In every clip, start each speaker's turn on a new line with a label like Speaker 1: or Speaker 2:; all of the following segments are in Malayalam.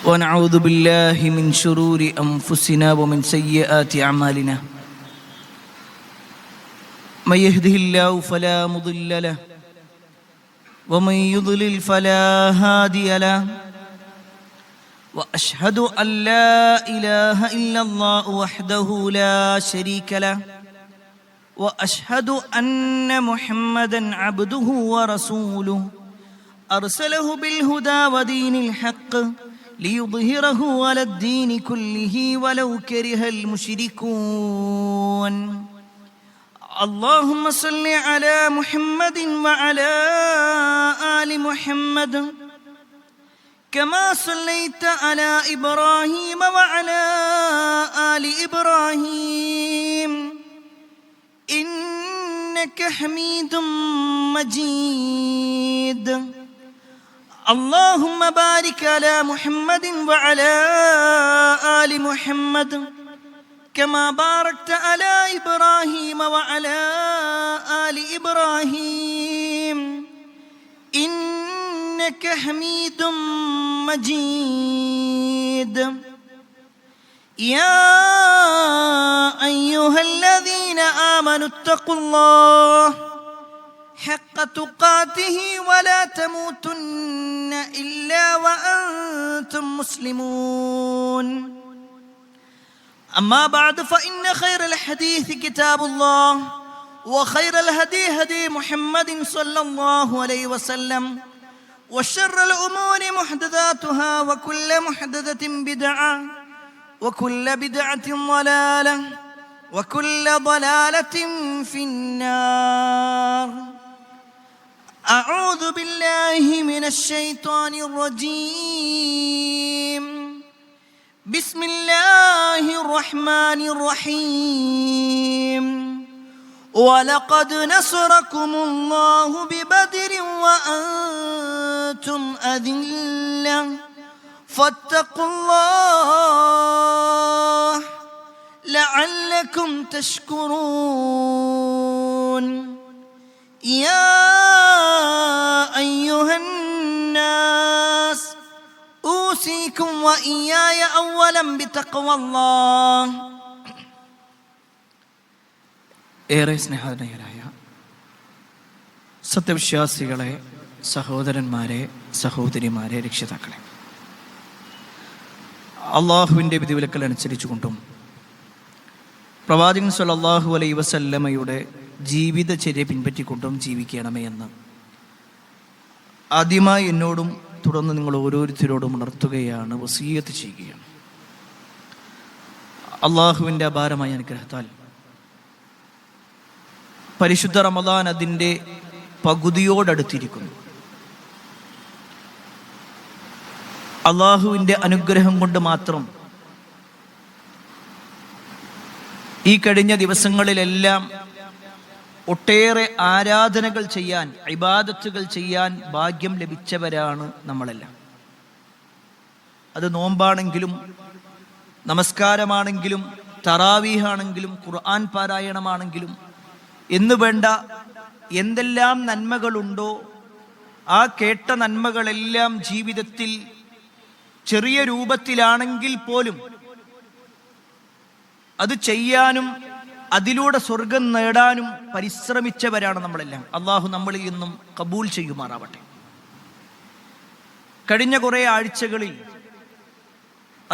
Speaker 1: ونعوذ بالله من شرور أنفسنا ومن سيئات أعمالنا من يهده الله فلا مضل له ومن يضلل فلا هادي له وأشهد أن لا إله إلا الله وحده لا شريك له وأشهد أن محمدا عبده ورسوله أرسله بالهدى ودين الحق ليظهره على الدين كله ولو كره المشركون اللهم صل على محمد وعلى آل محمد كما صليت على إبراهيم وعلى آل إبراهيم إنك حميد مجيد اللهم بارك على محمد وعلى آل محمد كما باركت على إبراهيم وعلى آل إبراهيم إنك حميد مجيد يا أيها الذين آمنوا اتقوا الله حق تقاته ولا تموتن إلا وأنتم مسلمون أما بعد فإن خير الحديث كتاب الله وخير الهدي هدي محمد صلى الله عليه وسلم وشر الأمور محدثاتها وكل محدثة بدعة وكل بدعة ضلالة وكل ضلالة في النار أعوذ بالله من الشيطان الرجيم بسم الله الرحمن الرحيم ولقد نصركم الله ببدر وأنتم أذلة فاتقوا الله لعلكم تشكرون يا أيها الناس أوصيكم وإياي أولا بتقوى الله. ഏറെ സ്നേഹധനയരായ സത്യവിശ്വാസികളെ, സഹോദരന്മാരെ, സഹോദരിമാരെ, രക്ഷിതാക്കളെ, അള്ളാഹുവിൻ്റെ വിധിവിലക്കൽ അനുസരിച്ചുകൊണ്ടും പ്രവാചകൻ സ്വല്ലല്ലാഹു അലൈഹി വസല്ലമയുടെ ജീവിതചര്യ പിൻപറ്റിക്കൊണ്ടും ജീവിക്കണമേ എന്ന് ആദ്യമായി എന്നോടും തുടർന്ന് നിങ്ങൾ ഓരോരുത്തരോടും ഉണർത്തുകയാണ്, വസിയ്യത്ത് ചെയ്യുകയാണ്. അള്ളാഹുവിൻ്റെ അപാരമായ അനുഗ്രഹത്താൽ പരിശുദ്ധ റമദാൻ അതിൻ്റെ പകുതിയോടടുത്തിരിക്കുന്നു. അള്ളാഹുവിൻ്റെ അനുഗ്രഹം കൊണ്ട് മാത്രം ഈ കഴിഞ്ഞ ദിവസങ്ങളിലെല്ലാം ഒട്ടേറെ ആരാധനകൾ ചെയ്യാൻ, ഇബാദത്തുകൾ ചെയ്യാൻ ഭാഗ്യം ലഭിച്ചവരാണ് നമ്മളെല്ലാം. അത് നോമ്പാണെങ്കിലും നമസ്കാരമാണെങ്കിലും തറാവീഹാണെങ്കിലും ഖുർആൻ പാരായണമാണെങ്കിലും എന്ന് വേണ്ട എന്തെല്ലാം നന്മകളുണ്ടോ ആ കേട്ട നന്മകളെല്ലാം ജീവിതത്തിൽ ചെറിയ രൂപത്തിലാണെങ്കിൽ പോലും അത് ചെയ്യാനും അതിലൂടെ സ്വർഗം നേടാനും പരിശ്രമിച്ചവരാണ് നമ്മളെല്ലാം. അള്ളാഹു നമ്മളിൽ നിന്നും കബൂൽ ചെയ്യുമാറാവട്ടെ. കഴിഞ്ഞ കുറേ ആഴ്ചകളിൽ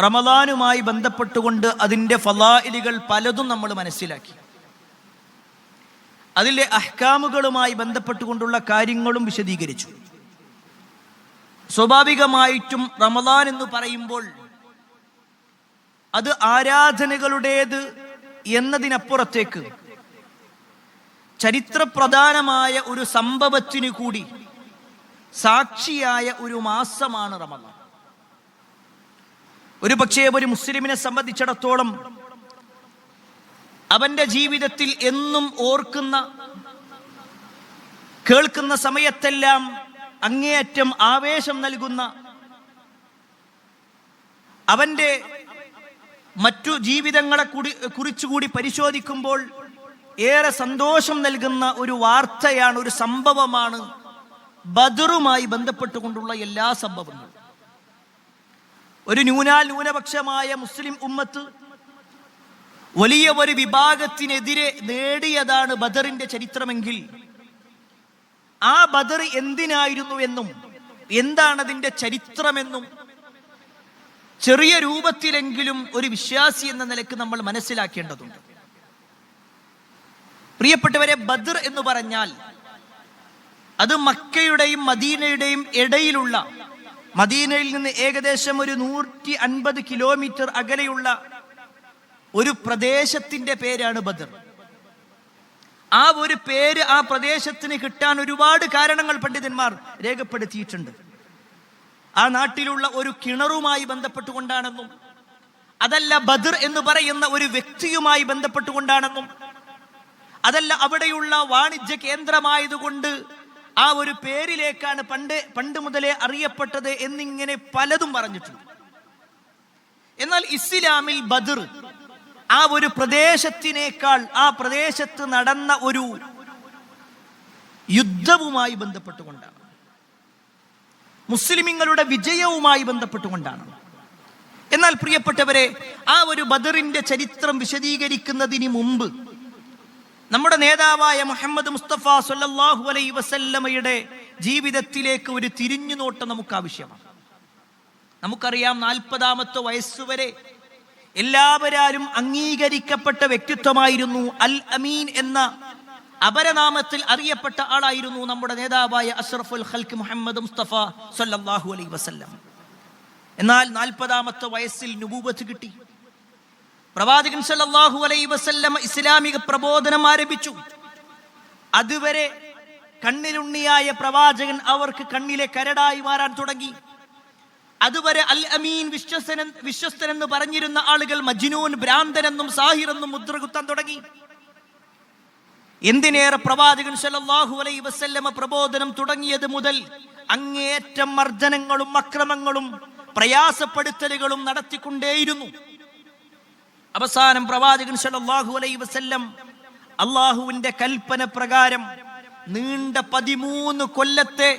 Speaker 1: റമദാനുമായി ബന്ധപ്പെട്ടുകൊണ്ട് അതിൻ്റെ ഫളായിലുകൾ പലതും നമ്മൾ മനസ്സിലാക്കി. അതിലെ അഹ്കാമുകളുമായി ബന്ധപ്പെട്ടുകൊണ്ടുള്ള കാര്യങ്ങളും വിശദീകരിച്ചു. സ്വാഭാവികമായിട്ടും റമദാൻ എന്ന് പറയുമ്പോൾ അത് ആരാധനകളുടേത് എന്നതിനപ്പുറത്തേക്ക് ചരിത്രപ്രധാനമായ ഒരു സംഭവത്തിനു കൂടി സാക്ഷിയായ ഒരു മാസമാണ് റമദാൻ. ഒരു പക്ഷേ ഒരു മുസ്ലിമിനെ സംബന്ധിച്ചിടത്തോളം അവന്റെ ജീവിതത്തിൽ എന്നും ഓർക്കുന്ന, കേൾക്കുന്ന സമയത്തെല്ലാം അങ്ങേയറ്റം ആവേശം നൽകുന്ന, അവന്റെ മറ്റു ജീവിതങ്ങളെ കുറിച്ചുകൂടി പരിശോധിക്കുമ്പോൾ ഏറെ സന്തോഷം നൽകുന്ന ഒരു വാർത്തയാണ്, ഒരു സംഭവമാണ് ബദറുമായി ബന്ധപ്പെട്ടുകൊണ്ടുള്ള എല്ലാ സംഭവങ്ങളും. ഒരു ന്യൂനപക്ഷമായ മുസ്ലിം ഉമ്മത്ത് വലിയ ഒരു വിഭാഗത്തിനെതിരെ നേടിയതാണ് ബദറിന്റെ ചരിത്രമെങ്കിൽ ആ ബദർ എന്തിനായിരുന്നു എന്നും എന്താണ് അതിന്റെ ചരിത്രമെന്നും ചെറിയ രൂപത്തിലെങ്കിലും ഒരു വിശ്വാസി എന്ന നിലയ്ക്ക് നമ്മൾ മനസ്സിലാക്കേണ്ടതുണ്ട്. പ്രിയപ്പെട്ടവരെ, ബദർ എന്ന് പറഞ്ഞാൽ അത് മക്കയുടെയും മദീനയുടെയും ഇടയിലുള്ള, മദീനയിൽ നിന്ന് ഏകദേശം ഒരു 150 കിലോമീറ്റർ അകലെയുള്ള ഒരു പ്രദേശത്തിന്റെ പേരാണ് ബദർ. ആ ഒരു പേര് ആ പ്രദേശത്തിന് കിട്ടാൻ ഒരുപാട് കാരണങ്ങൾ പണ്ഡിതന്മാർ രേഖപ്പെടുത്തിയിട്ടുണ്ട്. ആ നാട്ടിലുള്ള ഒരു കിണറുമായി ബന്ധപ്പെട്ടുകൊണ്ടാണെന്നും, അതല്ല ബദർ എന്ന് പറയുന്ന ഒരു വ്യക്തിയുമായി ബന്ധപ്പെട്ടുകൊണ്ടാണെന്നും, അതല്ല അവിടെയുള്ള വാണിജ്യ കേന്ദ്രമായതുകൊണ്ട് ആ ഒരു പേരിലേക്കാണ് പണ്ട് മുതലേ അറിയപ്പെട്ടത് എന്നിങ്ങനെ പലതും പറഞ്ഞിട്ടുണ്ട്. എന്നാൽ ഇസ്ലാമിൽ ബദർ ആ ഒരു പ്രദേശത്തിനേക്കാൾ ആ പ്രദേശത്ത് നടന്ന ഒരു യുദ്ധവുമായി ബന്ധപ്പെട്ടുകൊണ്ടാണ്, മുസ്ലിമീങ്ങളുടെ വിജയവുമായി ബന്ധപ്പെട്ടുകൊണ്ടാണ്. എന്നാൽ പ്രിയപ്പെട്ടവരെ, ആ ഒരു ബദറിന്റെ ചരിത്രം വിശദീകരിക്കുന്നതിന് മുമ്പ് നമ്മുടെ നേതാവായ മുഹമ്മദ് മുസ്തഫ സല്ലല്ലാഹു അലൈഹി വസല്ലമയുടെ ജീവിതത്തിലേക്ക് ഒരു തിരിഞ്ഞുനോട്ടം നമുക്ക് ആവശ്യമാണ്. നമുക്കറിയാം, 40-ാമത്തെ വയസ്സുവരെ എല്ലാവരും അംഗീകരിക്കപ്പെട്ട വ്യക്തിത്വമായിരുന്നു. അൽ അമീൻ എന്ന അപരനാമത്തിൽ അറിയപ്പെട്ട ആളായിരുന്നു നമ്മുടെ നേതാവായ അഷ്റഫുൽ ഖൽഖ് മുഹമ്മദ് മുസ്തഫ സല്ലല്ലാഹു അലൈഹി വസല്ലം. എന്നാൽ 40-ാമത്തെ വയസ്സിൽ നുബൂവത്ത് കിട്ടി. പ്രവാചകൻ സല്ലല്ലാഹു അലൈഹി വസല്ലം ഇസ്ലാമിക പ്രബോധനം ആരംഭിച്ചു. അതുവരെ കണ്ണിലുണ്ണിയായ പ്രവാചകൻ അവർക്ക് കണ്ണിലെ കരടായി മാറാൻ തുടങ്ങി. അതുവരെ അൽ അമീൻ വിശ്വസ്തൻ എന്ന് പറഞ്ഞിരുന്ന ആളുകൾ മജ്നൂൻ, ഭ്രാന്തനെന്നും സാഹിറെന്നും മുദ്ര കുത്താൻ തുടങ്ങി. എന്തിനേറെ, പ്രവാചകൻ സല്ലല്ലാഹു അലൈഹി വസല്ലം പ്രബോധനം തുടങ്ങിയത് മുതൽ അങ്ങേയറ്റം മർദ്ദനങ്ങളും അക്രമങ്ങളും പ്രയാസപ്പെടുത്തലുകളും നടത്തിക്കൊണ്ടേയിരുന്നു. അവസാനം പ്രവാചകൻ സല്ലല്ലാഹു അലൈഹി വസല്ലം അള്ളാഹുവിന്റെ കൽപ്പന പ്രകാരം നീണ്ട 13 കൊല്ലത്തെ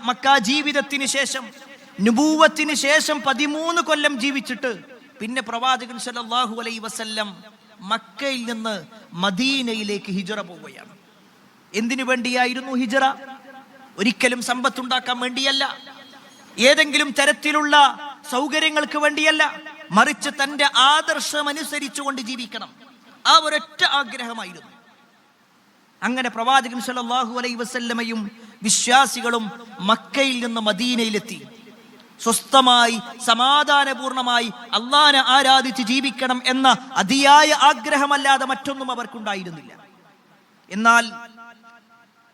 Speaker 1: മക്ക ജീവിതത്തിന് ശേഷം, നുബൂവത്തിന് ശേഷം 13 കൊല്ലം ജീവിച്ചിട്ട് പിന്നെ പ്രവാചകൻ സല്ലല്ലാഹു അലൈഹി വസല്ലം മക്കയിൽ നിന്ന് മദീനയിലേക്ക് ഹിജ്റ പോവുകയാണ്. എന്തിനു വേണ്ടിയായിരുന്നു ഹിജ്റ? ഒരിക്കലും സമ്പത്തുണ്ടാക്കാൻ വേണ്ടിയല്ല, ഏതെങ്കിലും തരത്തിലുള്ള സൗകര്യങ്ങൾക്ക് വേണ്ടിയല്ല, മറിച്ച് തന്റെ ആദർശം അനുസരിച്ചുകൊണ്ട് ജീവിക്കണം, ആ ഒരൊറ്റ ആഗ്രഹമായിരുന്നു. അങ്ങനെ പ്രവാചകൻ സല്ലല്ലാഹു അലൈഹി വസല്ലമയും വിശ്വാസികളും മക്കയിൽ നിന്ന് മദീനയിലെത്തി. സ്വസ്ഥമായി സമാധാനപൂർണമായി അള്ളാഹനെ ആരാധിച്ച് ജീവിക്കണം എന്ന അതിയായ ആഗ്രഹമല്ലാതെ മറ്റൊന്നും അവർക്കുണ്ടായിരുന്നില്ല. എന്നാൽ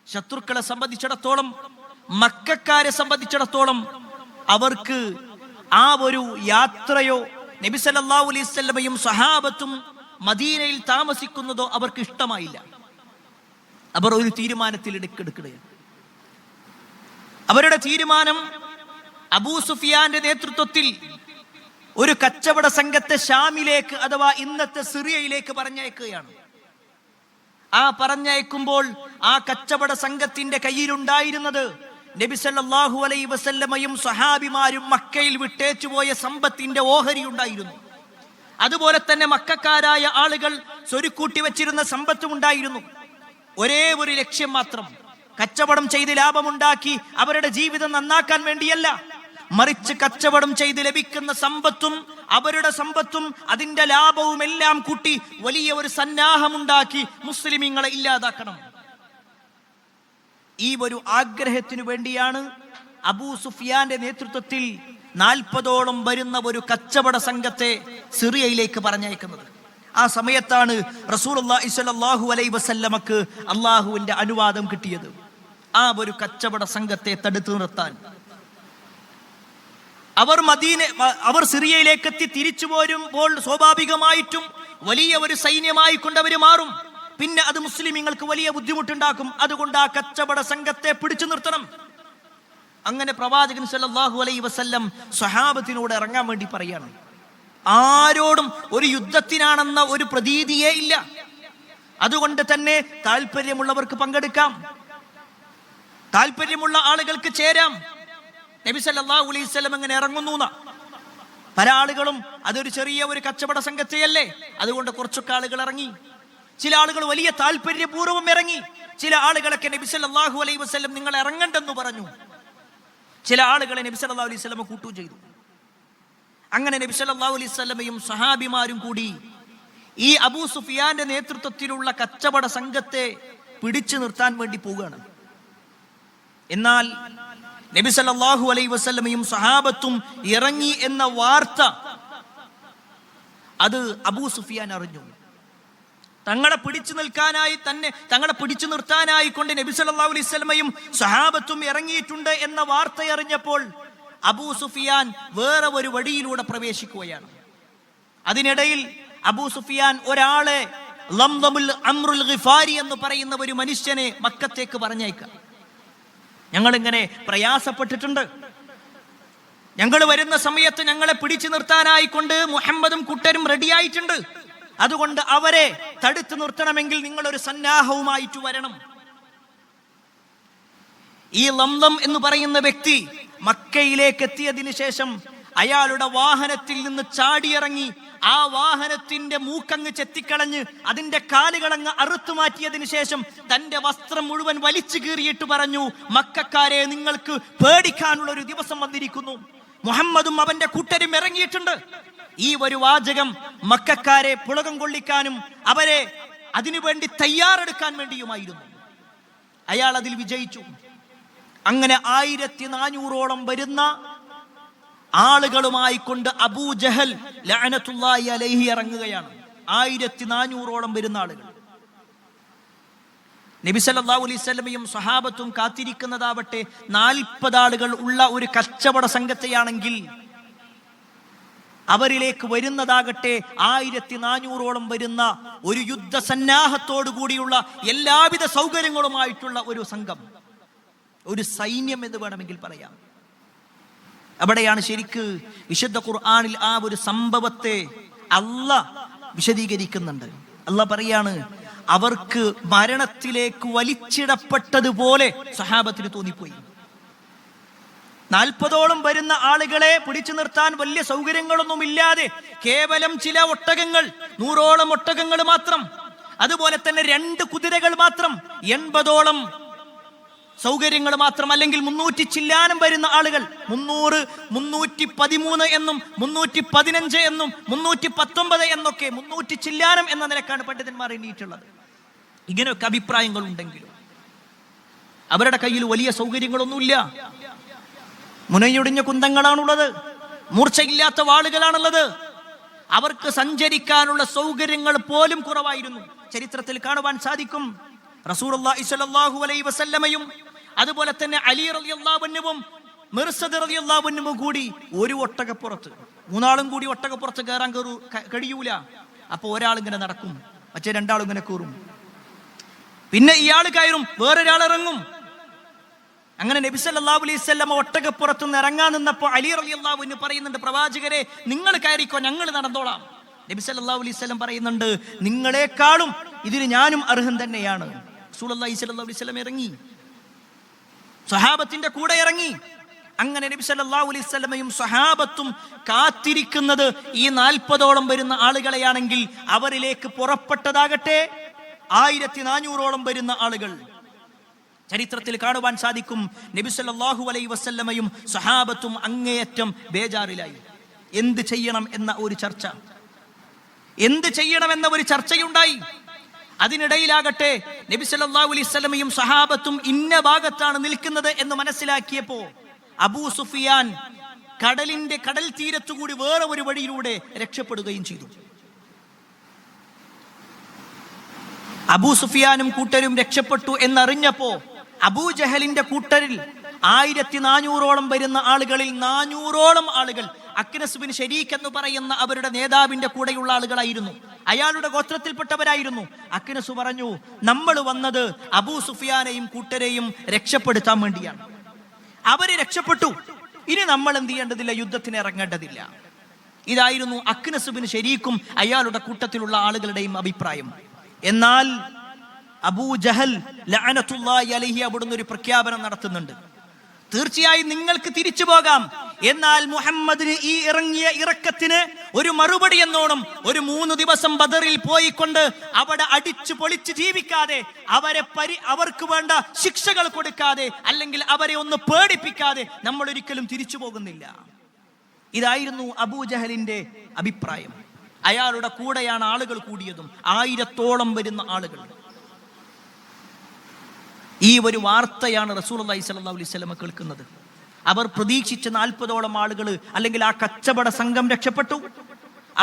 Speaker 1: ശത്രുക്കളെ സംബന്ധിച്ചിടത്തോളം, മക്കക്കാരെ സംബന്ധിച്ചിടത്തോളം അവർക്ക് ആ ഒരു യാത്രയോ നബി സല്ലല്ലാഹു അലൈഹി വസല്ലമയും സഹാബത്തും മദീനയിൽ താമസിക്കുന്നതോ അവർക്ക് ഇഷ്ടമായില്ല. അവർ ഒരു തീരുമാനത്തിൽ എടുക്കുകയാണ്. അവരുടെ തീരുമാനം അബൂ സുഫിയാന്റെ നേതൃത്വത്തിൽ ഒരു കച്ചവട സംഘത്തെ ഷാമിലേക്ക്, അഥവാ ഇന്നത്തെ സിറിയയിലേക്ക് പറഞ്ഞയക്കുകയാണ്. ആ പറഞ്ഞയക്കുമ്പോൾ ആ കച്ചവട സംഘത്തിന്റെ കയ്യിലുണ്ടായിരുന്നത് നബി സല്ലല്ലാഹു അലൈഹി വസല്ലമയും സഹാബിമാരും മക്കയിൽ വിട്ടേച്ചുപോയ സമ്പത്തിന്റെ ഓഹരി ഉണ്ടായിരുന്നു. അതുപോലെ തന്നെ മക്കക്കാരായ ആളുകൾ സ്വരുക്കൂട്ടി വെച്ചിരുന്ന സമ്പത്തും ഉണ്ടായിരുന്നു. ഒരേ ഒരു ലക്ഷ്യം മാത്രം, കച്ചവടം ചെയ്ത് ലാഭമുണ്ടാക്കി അവരുടെ ജീവിതം നന്നാക്കാൻ വേണ്ടിയല്ല, മറിച്ച് കച്ചവടം ചെയ്ത് ലഭിക്കുന്ന സമ്പത്തും അവരുടെ സമ്പത്തും അതിന്റെ ലാഭവും എല്ലാം കൂട്ടി വലിയ ഒരു സന്നാഹമുണ്ടാക്കി മുസ്ലിമീങ്ങളെ ഇല്ലാതാക്കണം. ഈ ഒരു ആഗ്രഹത്തിനു വേണ്ടിയാണ് അബൂ സുഫിയാന്റെ നേതൃത്വത്തിൽ 40ഓളം വരുന്ന ഒരു കച്ചവട സംഘത്തെ സിറിയയിലേക്ക് പറഞ്ഞയക്കുന്നത്. ആ സമയത്താണ് റസൂലുള്ളാഹി സ്വല്ലല്ലാഹു അലൈഹി വസല്ലമക്ക് അള്ളാഹുവിന്റെ അനുവാദം കിട്ടിയത് ആ ഒരു കച്ചവട സംഘത്തെ തടുത്തു നിർത്താൻ. അവർ സിറിയയിലേക്ക് എത്തി തിരിച്ചു പോരുമ്പോൾ സ്വാഭാവികമായിട്ടും വലിയ ഒരു സൈന്യമായി കൊണ്ടവർ മാറും. പിന്നെ അത് മുസ്ലിമീങ്ങൾക്ക് വലിയ ബുദ്ധിമുട്ടുണ്ടാക്കും. അതുകൊണ്ട് ആ കച്ചവട സംഘത്തെ പിടിച്ചു നിർത്തണം. അങ്ങനെ പ്രവാചകൻ സല്ലല്ലാഹു അലൈഹി വസല്ലം സ്വഹാബത്തിനോട് ഇറങ്ങാൻ വേണ്ടി പറയാണ്. ആരോടും ഒരു യുദ്ധത്തിനാണെന്ന ഒരു പ്രതീതിയേ ഇല്ല. അതുകൊണ്ട് തന്നെ താല്പര്യമുള്ളവർക്ക് പങ്കെടുക്കാം, താല്പര്യമുള്ള ആളുകൾക്ക് ചേരാം. നബി സല്ലല്ലാഹു അലൈഹി വസല്ലം അങ്ങനെ ഇറങ്ങുന്നു. പല ആളുകളും അതൊരു ചെറിയ ഒരു കച്ചവട സംഘത്തെയല്ലേ, അതുകൊണ്ട് കുറച്ചൊക്കെ ആളുകൾ ഇറങ്ങി. ചില ആളുകൾ വലിയ താല്പര്യപൂർവ്വം ഇറങ്ങി. ചില ആളുകളൊക്കെ നബി സല്ലല്ലാഹു അലൈഹി വസല്ലം നിങ്ങൾ ഇറങ്ങണ്ടെന്ന് പറഞ്ഞു. ചില ആളുകളെ നബി സല്ലല്ലാഹു അലൈഹി വസല്ലം കൂട്ടു ചെയ്തു. അങ്ങനെ നബി സല്ലല്ലാഹു അലൈഹി വസല്ലമയും സഹാബിമാരും കൂടി ഈ അബൂ സുഫിയാന്റെ നേതൃത്വത്തിലുള്ള കച്ചവട സംഘത്തെ പിടിച്ചു നിർത്താൻ വേണ്ടി പോവുകയാണ്. എന്നാൽ നബി സല്ലല്ലാഹു അലൈഹി വസല്ലമയും സഹാബത്തും ഇറങ്ങി എന്ന വാർത്ത അത് അബൂ സുഫിയാൻ അറിഞ്ഞു. തങ്ങളെ പിടിച്ചു നിർത്താനായി കൊണ്ട് നബി സല്ലല്ലാഹു അലൈഹി വസല്ലമയും സഹാബത്തും ഇറങ്ങിയിട്ടുണ്ട് എന്ന വാർത്ത അറിഞ്ഞപ്പോൾ അബൂ സുഫിയാൻ വേറെ ഒരു വഴിയിലൂടെ പ്രവേശിക്കുകയാണ്. അതിനിടയിൽ അബൂ സുഫിയാൻ ഒരാളെ ലംലമുൽ അംറുൽ ഗിഫാരി എന്ന് പറയുന്ന ഒരു മനുഷ്യനെ മക്കത്തേക്ക് പറഞ്ഞയക്കാം. ഞങ്ങളിങ്ങനെ പ്രയാസപ്പെട്ടിട്ടുണ്ട്, ഞങ്ങൾ വരുന്ന സമയത്ത് ഞങ്ങളെ പിടിച്ചു നിർത്താനായിക്കൊണ്ട് മുഹമ്മദും കൂട്ടരും റെഡിയായിട്ടുണ്ട്, അതുകൊണ്ട് അവരെ തടുത്തു നിർത്തണമെങ്കിൽ നിങ്ങളൊരു സന്നാഹവുമായിട്ട് വരണം. ഈ ലംലം എന്ന് പറയുന്ന വ്യക്തി മക്കയിലേക്ക് എത്തിയതിനു ശേഷം അയാളുടെ വാഹനത്തിൽ നിന്ന് ചാടിയിറങ്ങി ആ വാഹനത്തിന്റെ മൂക്കങ്ങ് ചെത്തിക്കളഞ്ഞ് അതിന്റെ കാലുകളങ്ങ് അറുത്തു മാറ്റിയതിനു ശേഷം തന്റെ വസ്ത്രം മുഴുവൻ വലിച്ചു കീറിയിട്ട് പറഞ്ഞു, മക്കക്കാരെ, നിങ്ങൾക്ക് പേടിക്കാനുള്ള ഒരു ദിവസം വന്നിരിക്കുന്നു, മുഹമ്മദും അവന്റെ കൂട്ടരും ഇറങ്ങിയിട്ടുണ്ട്. ഈ ഒരു വാചകം മക്കക്കാരെ പുളകം കൊള്ളിക്കാനും അവരെ അതിനുവേണ്ടി തയ്യാറെടുക്കാൻ വേണ്ടിയുമായിരുന്നു. അയാൾ അതിൽ വിജയിച്ചു. അങ്ങനെ 1400ഓളം വരുന്ന ആളുകളുമായി കൊണ്ട് അബൂ ജഹൽ ലഅനത്തുല്ലാഹി അലൈഹി ഇറങ്ങുകയാണ്. 1400ഓളം വരുന്ന ആളുകൾ. നബി സല്ലല്ലാഹു അലൈഹി വസല്ലമയും സ്വഹാബത്തും കാത്തിരിക്കുന്നതാവട്ടെ 40 ആളുകൾ ഉള്ള ഒരു കച്ചവട സംഘത്തെയാണെങ്കിൽ അവരിലേക്ക് വരുന്നതാകട്ടെ 1400ഓളം വരുന്ന ഒരു യുദ്ധസന്നാഹത്തോടു കൂടിയുള്ള എല്ലാവിധ സൗകര്യങ്ങളുമായിട്ടുള്ള ഒരു സംഘം, ഒരു സൈന്യം എന്ന് വേണമെങ്കിൽ പറയാം. അവിടെയാണ് ശരിക്ക് വിശുദ്ധ ഖുർആനിൽ ആ ഒരു സംഭവത്തെ അല്ലാഹ് വിശദീകരിക്കുന്നുണ്ട്. അല്ലാഹ് പറയാണ്, അവർക്ക് മരണത്തിലേക്ക് വലിച്ചിടപ്പെട്ടതുപോലെ സഹാബത്തിന് തോന്നിപ്പോയി. 40ഓളം വരുന്ന ആളുകളെ പിടിച്ചു നിർത്താൻ വലിയ സൗകര്യങ്ങളൊന്നും ഇല്ലാതെ കേവലം ചില ഒട്ടകങ്ങൾ, 100ഓളം ഒട്ടകങ്ങൾ മാത്രം, അതുപോലെ തന്നെ 2 കുതിരകൾ മാത്രം, 80ഓളം സൗകര്യങ്ങൾ മാത്രം, അല്ലെങ്കിൽ 300 ചില്ലാനം വരുന്ന ആളുകൾ, 300, 313 എന്നും 315 എന്നും 319 എന്നൊക്കെ 300 ചില്ലാനം എന്ന നിലക്കാണ് പണ്ഡിതന്മാർ എണ്ണിയിട്ടുള്ളത്. ഇങ്ങനെയൊക്കെ അഭിപ്രായങ്ങൾ ഉണ്ടെങ്കിലും അവരുടെ കയ്യിൽ വലിയ സൗകര്യങ്ങളൊന്നുമില്ല. മുനയൊടിഞ്ഞ കുന്തങ്ങളാണുള്ളത്, മൂർച്ചയില്ലാത്ത വാളുകളാണുള്ളത്. അവർക്ക് സഞ്ചരിക്കാനുള്ള സൗകര്യങ്ങൾ പോലും കുറവായിരുന്നു. ചരിത്രത്തിൽ കാണുവാൻ സാധിക്കും, റസൂലുള്ളാഹി സ്വല്ലല്ലാഹു അലൈഹി വസല്ലമയും അതുപോലെ തന്നെ അലി റളിയല്ലാഹു അൻഹുവും മിർസദ് റളിയല്ലാഹു അൻഹുവും കൂടി ഒരു ഒട്ടകപ്പുറത്ത്, 3 ആളും കൂടി ഒട്ടകപ്പുറത്ത് കയറാൻ കഴിയൂല. അപ്പൊ ഒരാൾ ഇങ്ങനെ നടക്കും, മറ്റേ 2 ആളും ഇങ്ങനെ കയറും, പിന്നെ ഇയാൾ കയറും, വേറൊരാൾ ഇറങ്ങും. അങ്ങനെ നബി സല്ലല്ലാഹു അലൈഹി വസല്ലം ഒട്ടകപ്പുറത്ത് നിന്ന് ഇറങ്ങാൻ നിന്നപ്പോ അലി റളിയല്ലാഹു അൻഹു പറയുന്നുണ്ട്, പ്രവാചകരെ, നിങ്ങൾ കയറിക്കോ, ഞങ്ങൾ നടന്നോളാം. നബി സല്ലല്ലാഹു അലൈഹി വസല്ലം പറയുന്നുണ്ട്, നിങ്ങളെക്കാളും ഇതിന് ഞാനും അർഹൻ തന്നെയാണ്. റസൂലുള്ളാഹി സ്വല്ലല്ലാഹു അലൈഹി വസല്ലം ഇറങ്ങി, സ്വഹാബത്തിന്റെ കൂടെ ഇറങ്ങി. അങ്ങനെ നബി സല്ലല്ലാഹു അലൈഹി വസല്ലമയും സ്വഹാബത്തും കാത്തിരിക്കുന്നത് ഈ 40ഓളം വരുന്ന ആളുകളെയാണെങ്കിൽ അവരിലേക്ക് പുറപ്പെട്ടതാകട്ടെ 1400ഓളം വരുന്ന ആളുകൾ. ചരിത്രത്തിൽ കാണുവാൻ സാധിക്കും, നബി സല്ലല്ലാഹു അലൈഹി വസല്ലമയും സ്വഹാബത്തും അങ്ങേയറ്റം ബേജാറിലായി. എന്ത് ചെയ്യണം എന്ന ഒരു ചർച്ച, എന്ത് ചെയ്യണമെന്ന ഒരു ചർച്ചയുണ്ടായി. അതിനിടയിലാകട്ടെ നബി സല്ലല്ലാഹു അലൈഹി വസല്ലമയും സ്വഹാബത്തും ഇന്ന ഭാഗത്താണ് നിൽക്കുന്നത് എന്ന് മനസ്സിലാക്കിയപ്പോ അബൂ സുഫിയാൻ കടൽ തീരത്തുകൂടി വേറെ ഒരു വഴിയിലൂടെ രക്ഷപ്പെടുകയും ചെയ്തു. അബൂ സുഫിയാനും കൂട്ടരും രക്ഷപ്പെട്ടു എന്നറിഞ്ഞപ്പോ അബൂ ജഹലിന്റെ കൂട്ടരിൽ 1400ഓളം വരുന്ന ആളുകളിൽ 400ഓളം ആളുകൾ അക്നസ് ബിൻ ശരീഖ് എന്ന് പറയുന്ന അവരുടെ നേതാവിന്റെ കൂടെയുള്ള ആളുകളായിരുന്നു, അയാളുടെ ഗോത്രത്തിൽപ്പെട്ടവരായിരുന്നു. അക്നസ് പറഞ്ഞു, നമ്മൾ വന്നത് അബൂ സുഫിയാനെയും കൂട്ടരെയും രക്ഷപ്പെടുത്താൻ വേണ്ടിയാണ്. അവര് രക്ഷപ്പെട്ടു, ഇനി നമ്മൾ എന്ത് ചെയ്യേണ്ടതില്ല, യുദ്ധത്തിന് ഇറങ്ങേണ്ടതില്ല. ഇതായിരുന്നു അക്നസ് ബിൻ ശരീഖും അയാളുടെ കൂട്ടത്തിലുള്ള ആളുകളുടെയും അഭിപ്രായം. എന്നാൽ അബൂ ജഹൽ ലഅനത്തുല്ലാഹി അലൈഹി അവിടുന്ന് ഒരു പ്രഖ്യാപനം നടത്തുന്നുണ്ട്. തീർച്ചയായും നിങ്ങൾക്ക് തിരിച്ചു പോകാം. എന്നാൽ മുഹമ്മദിന് ഈ ഇറങ്ങിയ ഇറക്കത്തിന് ഒരു മറുപടി എന്നോണം ഒരു 3 ദിവസം ബദറിൽ പോയിക്കൊണ്ട് അവിടെ അടിച്ചു പൊളിച്ച് ജീവിക്കാതെ, അവർക്ക് വേണ്ട ശിക്ഷകൾ കൊടുക്കാതെ, അല്ലെങ്കിൽ അവരെ ഒന്ന് പേടിപ്പിക്കാതെ നമ്മൾ ഒരിക്കലും തിരിച്ചു പോകുന്നില്ല. ഇതായിരുന്നു അബൂജഹലിന്റെ അഭിപ്രായം. അയാളുടെ കൂടെയാണ് ആളുകൾ കൂടിയതും, 1000-ഓളം വരുന്ന ആളുകൾ. ഈ ഒരു വാർത്തയാണ് റസൂലുള്ളാഹി സ്വല്ലല്ലാഹു അലൈഹി വസല്ലം കേൾക്കുന്നത്. അവർ പ്രതീക്ഷിച്ച 40-ഓളം ആളുകൾ, അല്ലെങ്കിൽ ആ കച്ചവട സംഘം രക്ഷപ്പെട്ടു.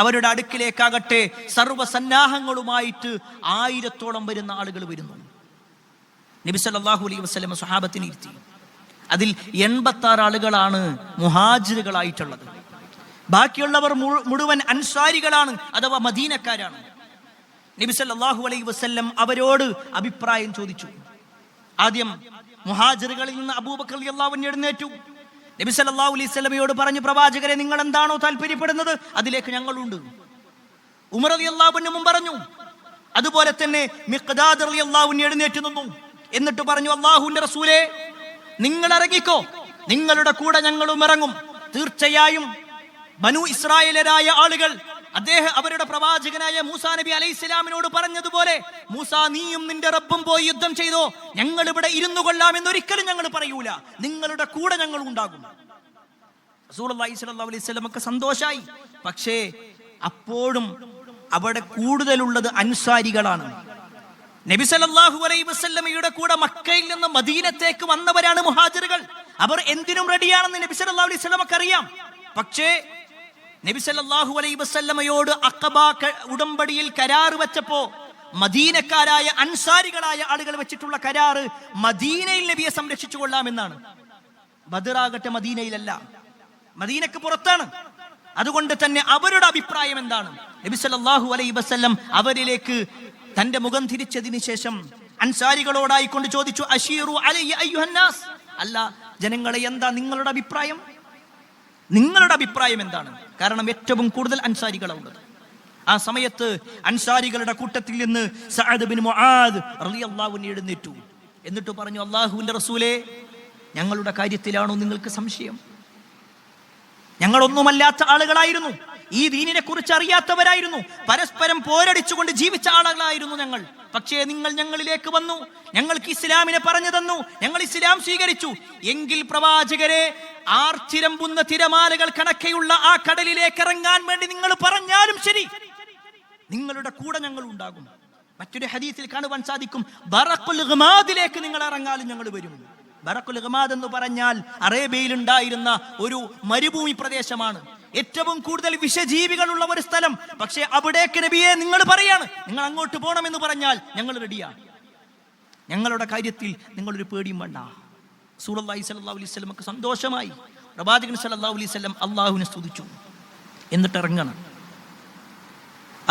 Speaker 1: അവരുടെ അടുക്കിലേക്കാകട്ടെ സർവ്വസന്നാഹങ്ങളുമായിട്ട് 1000-ഓളം വരുന്ന ആളുകൾ വരുന്നു. നബി സല്ലല്ലാഹു അലൈഹി വസല്ലം സ്വഹാബത്തിനെ ഇരുത്തി. അതിൽ 86 ആളുകളാണ് മുഹാജിറുകളായിട്ടുള്ളത്. ബാക്കിയുള്ളവർ മുഴുവൻ അൻസാരികളാണ്, അഥവാ മദീനക്കാരാണ്. നബി സല്ലല്ലാഹു അലൈഹി വസല്ലം അവരോട് അഭിപ്രായം ചോദിച്ചു. ആദ്യം മുഹാജിറുകളിൽ നിന്ന് അബൂബക്കർ റളിയല്ലാഹു അൻഹു എഴുന്നേറ്റു. നബി സല്ലല്ലാഹു അലൈഹി വസല്ലമയോട് പറഞ്ഞു, പ്രവാചകരെ, നിങ്ങൾ എന്താണോ താല്പര്യപ്പെടുന്നത് അതിലേക്ക് ഞങ്ങളുണ്ട്. ഉമർ റളിയല്ലാഹു അൻഹു പറഞ്ഞു. അതുപോലെ തന്നെ മിഖ്ദാദ് റളിയല്ലാഹു അൻഹു എഴുന്നേറ്റ് നിന്നു. എന്നിട്ട് പറഞ്ഞു, അല്ലാഹുവിന്റെ റസൂലേ, നിങ്ങൾ ഇറങ്ങിക്കോ, നിങ്ങളുടെ കൂടെ ഞങ്ങളും ഇറങ്ങും. തീർച്ചയായും ബനു ഇസ്രായേലരായ ആളുകൾ അവരുടെ പ്രവാചകനായ മൂസാ നബി അലൈഹിസ്സലാമിനോട് പറഞ്ഞതുപോലെ, മൂസാ, നീയും നിന്റെ റബ്ബും പോയി യുദ്ധം ചെയ്തോ, ഞങ്ങൾ ഇവിടെ ഇരുന്നു കൊള്ളാമെന്ന് ഒരിക്കലും ഞങ്ങൾ പറയൂല, നിങ്ങളുടെ കൂടെ ഞങ്ങൾ ഉണ്ടാകും. റസൂലുള്ളാഹി സ്വല്ലല്ലാഹു അലൈഹി വസല്ലമക്ക് സന്തോഷായി. പക്ഷേ അപ്പോഴും അവിടെ കൂടുതലുള്ളത് അൻസാരികളാണ്. നബി സല്ലല്ലാഹു അലൈഹി വസല്ലമയുടെ കൂടെ മക്കയിൽ നിന്ന് മദീനത്തേക്ക് വന്നവരാണ് മുഹാജിറുകൾ. അവർ എന്തിനും റെഡിയാണെന്ന് നബി സല്ലല്ലാഹു അലൈഹി വസല്ലമക്ക് അറിയാം. പക്ഷേ നബി സല്ലല്ലാഹു അലൈഹി വസല്ലമയോട് അഖബ ഉടമ്പടിയിൽ കരാർ വെച്ചപ്പോ, മദീനക്കാരായ അൻസാരികളായ ആളുകൾ വെച്ചിട്ടുള്ള കരാറ് മദീനയിൽ നബിയെ സംരക്ഷിച്ചു കൊള്ളാമെന്നാണ്. ബദറാകട്ടെ മദീനയിലല്ല, മദീനക്ക് പുറത്താണ്. അതുകൊണ്ട് തന്നെ അവരുടെ അഭിപ്രായം എന്താണ്? നബി സല്ലല്ലാഹു അലൈഹി വസല്ലം അവരിലേക്ക് തന്റെ മുഖം തിരിച്ചതിന് ശേഷം അൻസാരികളോടായിക്കൊണ്ട് ചോദിച്ചു, അശീറു അലയ്യ അയ്യുഹന്നാസ്, അല്ല ജനങ്ങളെ, എന്താ നിങ്ങളുടെ അഭിപ്രായം? നിങ്ങളുടെ അഭിപ്രായം എന്താണ്? കാരണം ഏറ്റവും കൂടുതൽ അൻസാരികളാണുള്ളത്. ആ സമയത്ത് അൻസാരികളുടെ കൂട്ടത്തിൽ നിന്ന് സഅദ് ബിൻ മുആദ് റളിയല്ലാഹു അൻഹു എഴുന്നേറ്റു. എന്നിട്ട് പറഞ്ഞു, അല്ലാഹുവിന്റെ റസൂലേ, ഞങ്ങളുടെ കാര്യത്തിലാണോ നിങ്ങൾക്ക് സംശയം? ഞങ്ങളൊന്നുമല്ലാത്ത ആളുകളായിരുന്നു, ഈ ദീനിനെ കുറിച്ച് അറിയാത്തവരായിരുന്നു, പരസ്പരം പോരടിച്ചുകൊണ്ട് ജീവിച്ച ആളുകളായിരുന്നു ഞങ്ങൾ. പക്ഷേ നിങ്ങൾ ഞങ്ങളിലേക്ക് വന്നു, ഞങ്ങൾക്ക് ഇസ്ലാമിനെ പറഞ്ഞു തന്നു, ഞങ്ങൾ ഇസ്ലാം സ്വീകരിച്ചു. എങ്കിൽ പ്രവാചകരെ, ആർത്തിരമ്പുന്ന തിരമാലകൾ കണക്കെയുള്ള ആ കടലിലേക്ക് ഇറങ്ങാൻ വേണ്ടി നിങ്ങൾ പറഞ്ഞാലും ശരി, നിങ്ങളുടെ കൂടെ ഞങ്ങൾ ഉണ്ടാകും. മറ്റൊരു ഹദീസിൽ കാണുവാൻ സാധിക്കും, ബറഖുൽ ഗമാദിലേക്ക് നിങ്ങൾ ഇറങ്ങാലും ഞങ്ങൾ വരും. ബറഖുൽ ഗമാദ് എന്ന് പറഞ്ഞാൽ അറേബ്യയിൽ ഉണ്ടായിരുന്ന ഒരു മരുഭൂമി പ്രദേശമാണ്, ഏറ്റവും കൂടുതൽ വിഷജീവികളുള്ള ഒരു സ്ഥലം. പക്ഷേ അവിടേക്ക് നബിയെ നിങ്ങൾ പറയാണ്, നിങ്ങൾ അങ്ങോട്ട് പോകണമെന്ന് പറഞ്ഞാൽ ഞങ്ങൾ റെഡിയാണ്, ഞങ്ങളുടെ കാര്യത്തിൽ നിങ്ങളൊരു പേടിയും വേണ്ട. റസൂലുള്ളാഹി സ്വല്ലല്ലാഹു അലൈഹി വസല്ലമക്ക് സന്തോഷമായി. പ്രവാചകൻ സ്വല്ലല്ലാഹു അലൈഹി വസല്ലം അല്ലാഹുവിനെ സ്തുതിച്ചു. എന്നിട്ട് ഇറങ്ങണം.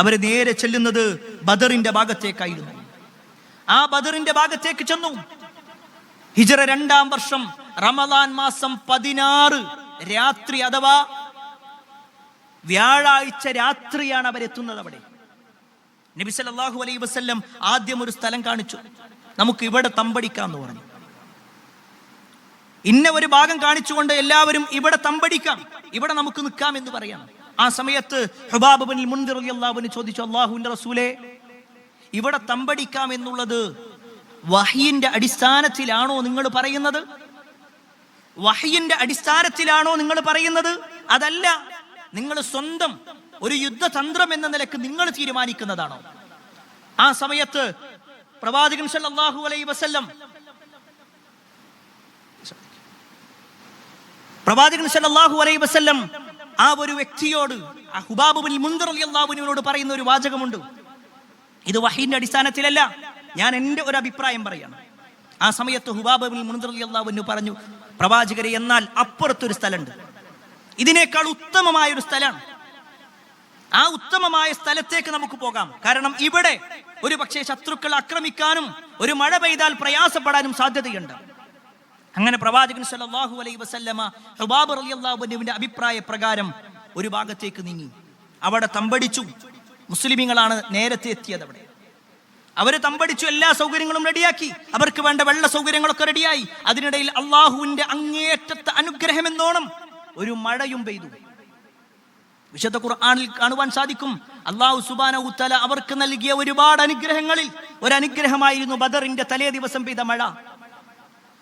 Speaker 1: അവര് നേരെ ചെല്ലുന്നത് ബദറിന്റെ ഭാഗത്തേക്കായിരുന്നു. ആ ബദറിന്റെ ഭാഗത്തേക്ക് ചെന്നു. ഹിജ്റ 2-ാം വർഷം റമദാൻ മാസം 16 രാത്രി, അഥവാ വ്യാഴാഴ്ച രാത്രിയാണ് അവരെത്തുന്നത്. അവിടെ നബി സല്ലല്ലാഹു അലൈഹി വസല്ലം ആദ്യം ഒരു സ്ഥലം കാണിച്ചു. നമുക്ക് ഇവിടെ തമ്പടിക്കാം എന്ന് പറഞ്ഞു. ഇന്ന ഒരു ഭാഗം കാണിച്ചുകൊണ്ട് എല്ലാവരും ഇവിടെ തമ്പടിക്കാം, ഇവിടെ നമുക്ക് നിൽക്കാം എന്ന് പറയാം. ആ സമയത്ത് ഹുബാബ് ബിൻ മുൻദിർ റളിയല്ലാഹു അൻഹു ചോദിച്ചു, അല്ലാഹുവിന്റെ റസൂലേ, ഇവിടെ തമ്പടിക്കാം എന്നുള്ളത് വഹയിന്റെ അടിസ്ഥാനത്തിലാണോ നിങ്ങൾ പറയുന്നത്? വഹയിന്റെ അടിസ്ഥാനത്തിലാണോ നിങ്ങൾ പറയുന്നത്? അതല്ല നിങ്ങൾ സ്വന്തം ഒരു യുദ്ധതന്ത്രം എന്ന നിലക്ക് നിങ്ങൾ തീരുമാനിക്കുന്നതാണോ? ആ സമയത്ത് പ്രവാചകൻ സല്ലല്ലാഹു അലൈഹി വസല്ലം ആ ഒരു വ്യക്തിയോട്, ആ ഹുബാബ് ബിൻ മുൻദിർ റളിയല്ലാഹു അൻഹുവിനോട് പറയുന്ന ഒരു വാചകമുണ്ട്. ഇത് വഹയിന്റെ അടിസ്ഥാനത്തിലല്ല, ഞാൻ എൻ്റെ ഒരു അഭിപ്രായം പറയാണ്. ആ സമയത്ത് ഹുബാബ് ബിൻ മുൻദിർ റളിയല്ലാഹു അൻഹു പറഞ്ഞു, പ്രവാചകരെ, എന്നാൽ അപ്പുറത്തൊരു സ്ഥലമുണ്ട്, ഇതിനേക്കാൾ ഉത്തമമായ ഒരു സ്ഥലമാണ്. ആ ഉത്തമമായ സ്ഥലത്തേക്ക് നമുക്ക് പോകാം. കാരണം ഇവിടെ ഒരു പക്ഷേ ശത്രുക്കൾ ആക്രമിക്കാനും ഒരു മഴ പെയ്താൽ പ്രയാസപ്പെടാനും സാധ്യതയുണ്ട്. അങ്ങനെ പ്രവാചകൻ സല്ലല്ലാഹു അലൈഹി വസല്ലമ ഹുബാബ് റളിയല്ലാഹു അൻഹുവിന്റെ അഭിപ്രായ പ്രകാരം ഒരു ഭാഗത്തേക്ക് നീങ്ങി. അവിടെ തമ്പടിച്ചു. മുസ്ലിമീങ്ങളാണ് നേരത്തെ എത്തിയത്. അവിടെ അവര് തമ്പടിച്ചു, എല്ലാ സൗകര്യങ്ങളും റെഡിയാക്കി, അവർക്ക് വേണ്ട വെള്ള സൗകര്യങ്ങളൊക്കെ റെഡിയായി. അതിനിടയിൽ അള്ളാഹുവിന്റെ അങ്ങേയറ്റത്തെ അനുഗ്രഹം എന്നോണം ഒരു മഴയും പെയ്തു. വിശുദ്ധ ഖുർആനിൽ കാണുവാൻ സാധിക്കും, അല്ലാഹു സുബ്ഹാനഹു തആല അവർക്ക് നൽകിയ ഒരുപാട് അനുഗ്രഹങ്ങളിൽ ഒരു അനുഗ്രഹമായിരുന്നു ബദറിന്റെ തലേ ദിവസം പെയ്ത മഴ.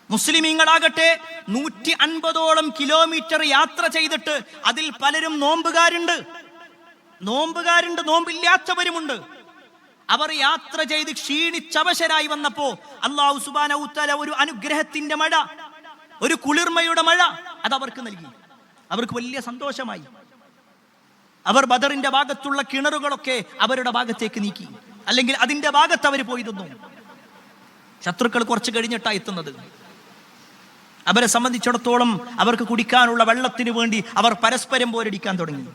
Speaker 1: മുസ്ലിമീങ്ങളാകട്ടെ 150ഓളം കിലോമീറ്റർ യാത്ര ചെയ്തിട്ട് അതിൽ പലരും നോമ്പുകാരുണ്ട്, നോമ്പില്ലാത്തവരുമുണ്ട്. അവർ യാത്ര ചെയ്ത് ക്ഷീണിച്ചവശരായി വന്നപ്പോ അല്ലാഹു സുബ്ഹാനഹു തആല ഒരു അനുഗ്രഹത്തിന്റെ മഴ, ഒരു കുളിർമയുടെ മഴ അത് അവർക്ക് നൽകി. അവർക്ക് വലിയ സന്തോഷമായി. അവർ ബദറിന്റെ ഭാഗത്തുള്ള കിണറുകളൊക്കെ അവരുടെ ഭാഗത്തേക്ക് നീക്കി, അല്ലെങ്കിൽ അതിന്റെ ഭാഗത്ത് അവർ പോയി നിന്നു. ശത്രുക്കൾ കുറച്ച് കഴിഞ്ഞിട്ടാണ് എത്തുന്നത്. അവരെ സംബന്ധിച്ചിടത്തോളം അവർക്ക് കുടിക്കാനുള്ള വെള്ളത്തിന് വേണ്ടി അവർ പരസ്പരം പോരടിക്കാൻ തുടങ്ങി,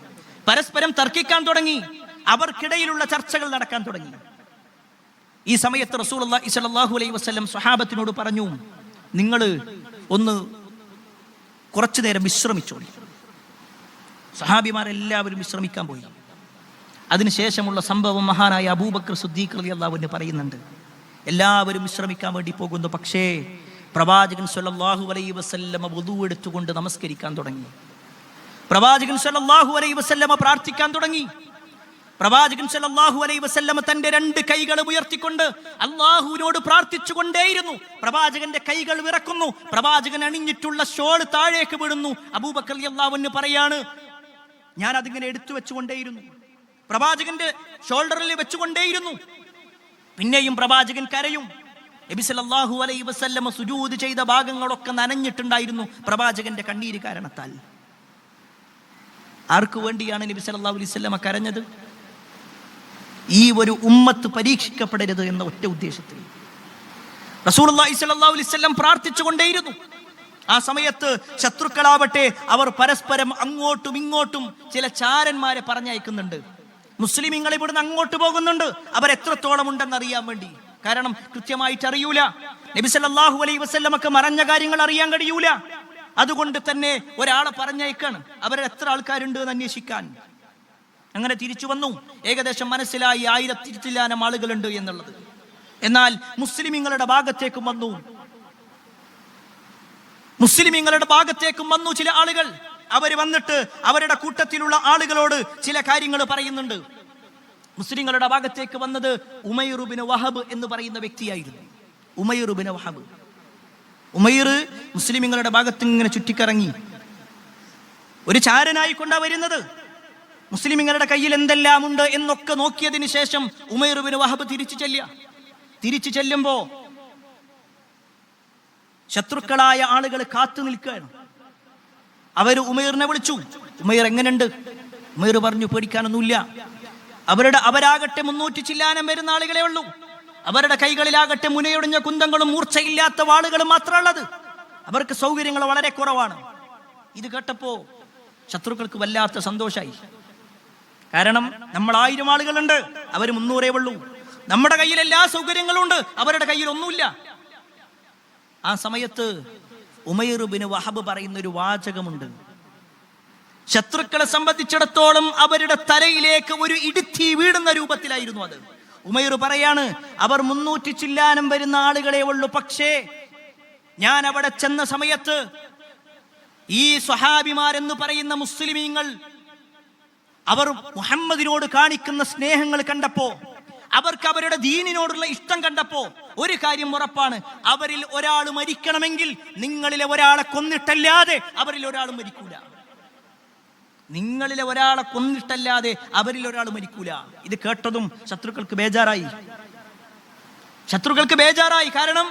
Speaker 1: പരസ്പരം തർക്കിക്കാൻ തുടങ്ങി, അവർക്കിടയിലുള്ള ചർച്ചകൾ നടക്കാൻ തുടങ്ങി. ഈ സമയത്ത് റസൂലുള്ളാഹി സ്വല്ലല്ലാഹു അലൈഹി വസല്ലം സ്വഹാബത്തിനോട് പറഞ്ഞു, നിങ്ങൾ ഒന്ന് കുറച്ചു നേരം വിശ്രമിച്ചോളി. സഹാബിമാരെല്ലാവരും വിശ്രമിക്കാൻ പോയി. അതിനുശേഷമുള്ള സംഭവം മഹാനായ അബൂബക്കർ സിദ്ദീഖ് റളിയല്ലാഹു അൻഹു പറയുന്നുണ്ട്. എല്ലാവരും വിശ്രമിക്കാൻ വേണ്ടി പോകുന്നു. പക്ഷേ പ്രവാചകൻ സ്വല്ലല്ലാഹു അലൈഹി വസല്ലം വുദൂ എടുത്തുകൊണ്ട് നമസ്കരിക്കാൻ തുടങ്ങി. പ്രവാചകൻ സ്വല്ലല്ലാഹു അലൈഹി വസല്ലം പ്രാർത്ഥിക്കാൻ തുടങ്ങി. പ്രവാചകൻ സ്വല്ലല്ലാഹു അലൈഹി വസല്ലം തന്റെ 2 കൈകളും ഉയർത്തിക്കൊണ്ട് അല്ലാഹുവിനോട് പ്രാർത്ഥിച്ചുകൊണ്ടേയിരുന്നു. പ്രവാചകന്റെ കൈകൾ വിറക്കുന്നു. പ്രവാചകൻ അണിഞ്ഞിട്ടുള്ള ഷോൾ താഴേക്ക് വീഴുന്നു. അബൂബക്കർ റളിയല്ലാഹു അൻഹു പറയാണ്, ഞാൻ അതിങ്ങനെ എടുത്തു വെച്ചുകൊണ്ടേയിരുന്നു, പ്രവാചകന്റെ ഷോൾഡറിൽ വെച്ചുകൊണ്ടേയിരുന്നു. പിന്നെയും പ്രവാചകൻ കരയും. നബി സല്ലല്ലാഹു അലൈഹി വസല്ലം സുജൂദ് ചെയ്ത ഭാഗങ്ങളൊക്കെ നനഞ്ഞിട്ടുണ്ടായിരുന്നു പ്രവാചകന്റെ കണ്ണീര് കാരണത്താൽ. ആർക്കു വേണ്ടിയാണ് നബി സല്ലല്ലാഹു അലൈഹി വസല്ലം കരഞ്ഞത്? ഈ ഒരു ഉമ്മത്ത് പരീക്ഷിക്കപ്പെടരുത് എന്ന ഒറ്റ ഉദ്ദേശത്തിൽ റസൂലുള്ളാഹി സ്വല്ലല്ലാഹു അലൈഹി വസല്ലം പ്രാർത്ഥിച്ചുകൊണ്ടേയിരുന്നു. ആ സമയത്ത് ശത്രുക്കളാവട്ടെ അവർ പരസ്പരം അങ്ങോട്ടും ഇങ്ങോട്ടും ചില ചാരന്മാരെ പറഞ്ഞയക്കുന്നുണ്ട്. മുസ്ലിമീങ്ങൾ ഇവിടുന്ന് അങ്ങോട്ട് പോകുന്നുണ്ട്, അവർ എത്രത്തോളം ഉണ്ടെന്ന് അറിയാൻ വേണ്ടി. കാരണം കൃത്യമായിട്ട് അറിയൂല, നബി സല്ലല്ലാഹു അലൈഹി വസല്ലമക്ക് മറഞ്ഞ കാര്യങ്ങൾ അറിയാൻ കഴിയൂല. അതുകൊണ്ട് തന്നെ ഒരാളെ പറഞ്ഞയക്കാണ്, അവരെ എത്ര ആൾക്കാരുണ്ട് എന്ന് അന്വേഷിക്കാൻ. അങ്ങനെ തിരിച്ചു വന്നു. ഏകദേശം മനസ്സിലായി 1000 ആളുകളുണ്ട് എന്നുള്ളത്. എന്നാൽ മുസ്ലിമീങ്ങളുടെ ഭാഗത്തേക്കും വന്നു ചില ആളുകൾ. അവർ വന്നിട്ട് അവരുടെ കൂട്ടത്തിലുള്ള ആളുകളോട് ചില കാര്യങ്ങൾ പറയുന്നുണ്ട്. മുസ്ലിങ്ങളുടെ ഭാഗത്തേക്ക് വന്നത് ഉമൈർ ബിൻ വഹബ് എന്ന് പറയുന്ന വ്യക്തിയായിരുന്നു. ഉമൈർ ബിൻ വഹബ്, ഉമൈർ മുസ്ലിമീങ്ങളുടെ ഭാഗത്ത് ഇങ്ങനെ ചുറ്റിക്കറങ്ങി ഒരു ചാരനായി കൊണ്ടാ വരുന്നത്. മുസ്ലിമീങ്ങളുടെ കയ്യിൽ എന്തെല്ലാം ഉണ്ട് എന്നൊക്കെ നോക്കിയതിന് ശേഷം ഉമൈർ ബിൻ വഹബ് തിരിച്ചു ചെല്ലുമ്പോ ശത്രുക്കളായ ആളുകൾ കാത്തു നിൽക്കുകയാണ്. അവര് ഉമൈറിനെ വിളിച്ചു. ഉമൈർ എങ്ങനെയുണ്ട്? ഉമൈർ പറഞ്ഞു, പേടിക്കാനൊന്നുമില്ല. അവരാകട്ടെ 300 ചില്ലാനം വരുന്ന ആളുകളെ ഉള്ളൂ. അവരുടെ കൈകളിലാകട്ടെ മുനയൊടിഞ്ഞ കുന്തങ്ങളും മൂർച്ചയില്ലാത്ത വാളുകളും മാത്രമുള്ളത്. അവർക്ക് സൗകര്യങ്ങൾ വളരെ കുറവാണ്. ഇത് കേട്ടപ്പോ ശത്രുക്കൾക്ക് വല്ലാത്ത സന്തോഷമായി. കാരണം നമ്മൾ 1000 ആളുകളുണ്ട്, അവർ 300 ഉള്ളൂ. നമ്മുടെ കയ്യിൽ എല്ലാ സൗകര്യങ്ങളും ഉണ്ട്, അവരുടെ കയ്യിൽ ഒന്നുമില്ല. ആ സമയത്ത് ഉമൈർ ബിൻ വഹബ് പറയുന്ന ഒരു വാചകമുണ്ട്. ശത്രുക്കളെ സംബന്ധിച്ചിടത്തോളം അവരുടെ തലയിലേക്ക് ഒരു ഇടുത്തി വീടുന്ന രൂപത്തിലായിരുന്നു അത്. ഉമൈർ പറയാണ്, അവർ 300 ചില്ലാനം വരുന്ന ആളുകളെ ഉള്ളൂ. പക്ഷേ ഞാൻ അവിടെ ചെന്ന സമയത്ത് ഈ സ്വഹാബിമാരെന്ന് പറയുന്ന മുസ്ലിമീങ്ങൾ അവർ മുഹമ്മദിനോട് കാണിക്കുന്ന സ്നേഹങ്ങൾ കണ്ടപ്പോ, അവർക്ക് അവരുടെ ദീനിനോടുള്ള ഇഷ്ടം കണ്ടപ്പോ ഒരു കാര്യം ഉറപ്പാണ്, അവരിൽ ഒരാൾ മരിക്കണമെങ്കിൽ നിങ്ങളിലെ ഒരാളെ കൊന്നിട്ടല്ലാതെ അവരിൽ ഒരാൾ മരിക്കൂല. നിങ്ങളിലെ ഒരാളെ കൊന്നിട്ടല്ലാതെ അവരിൽ ഒരാൾ മരിക്കൂല. ഇത് കേട്ടതും ശത്രുക്കൾക്ക് ബേജാറായി. കാരണം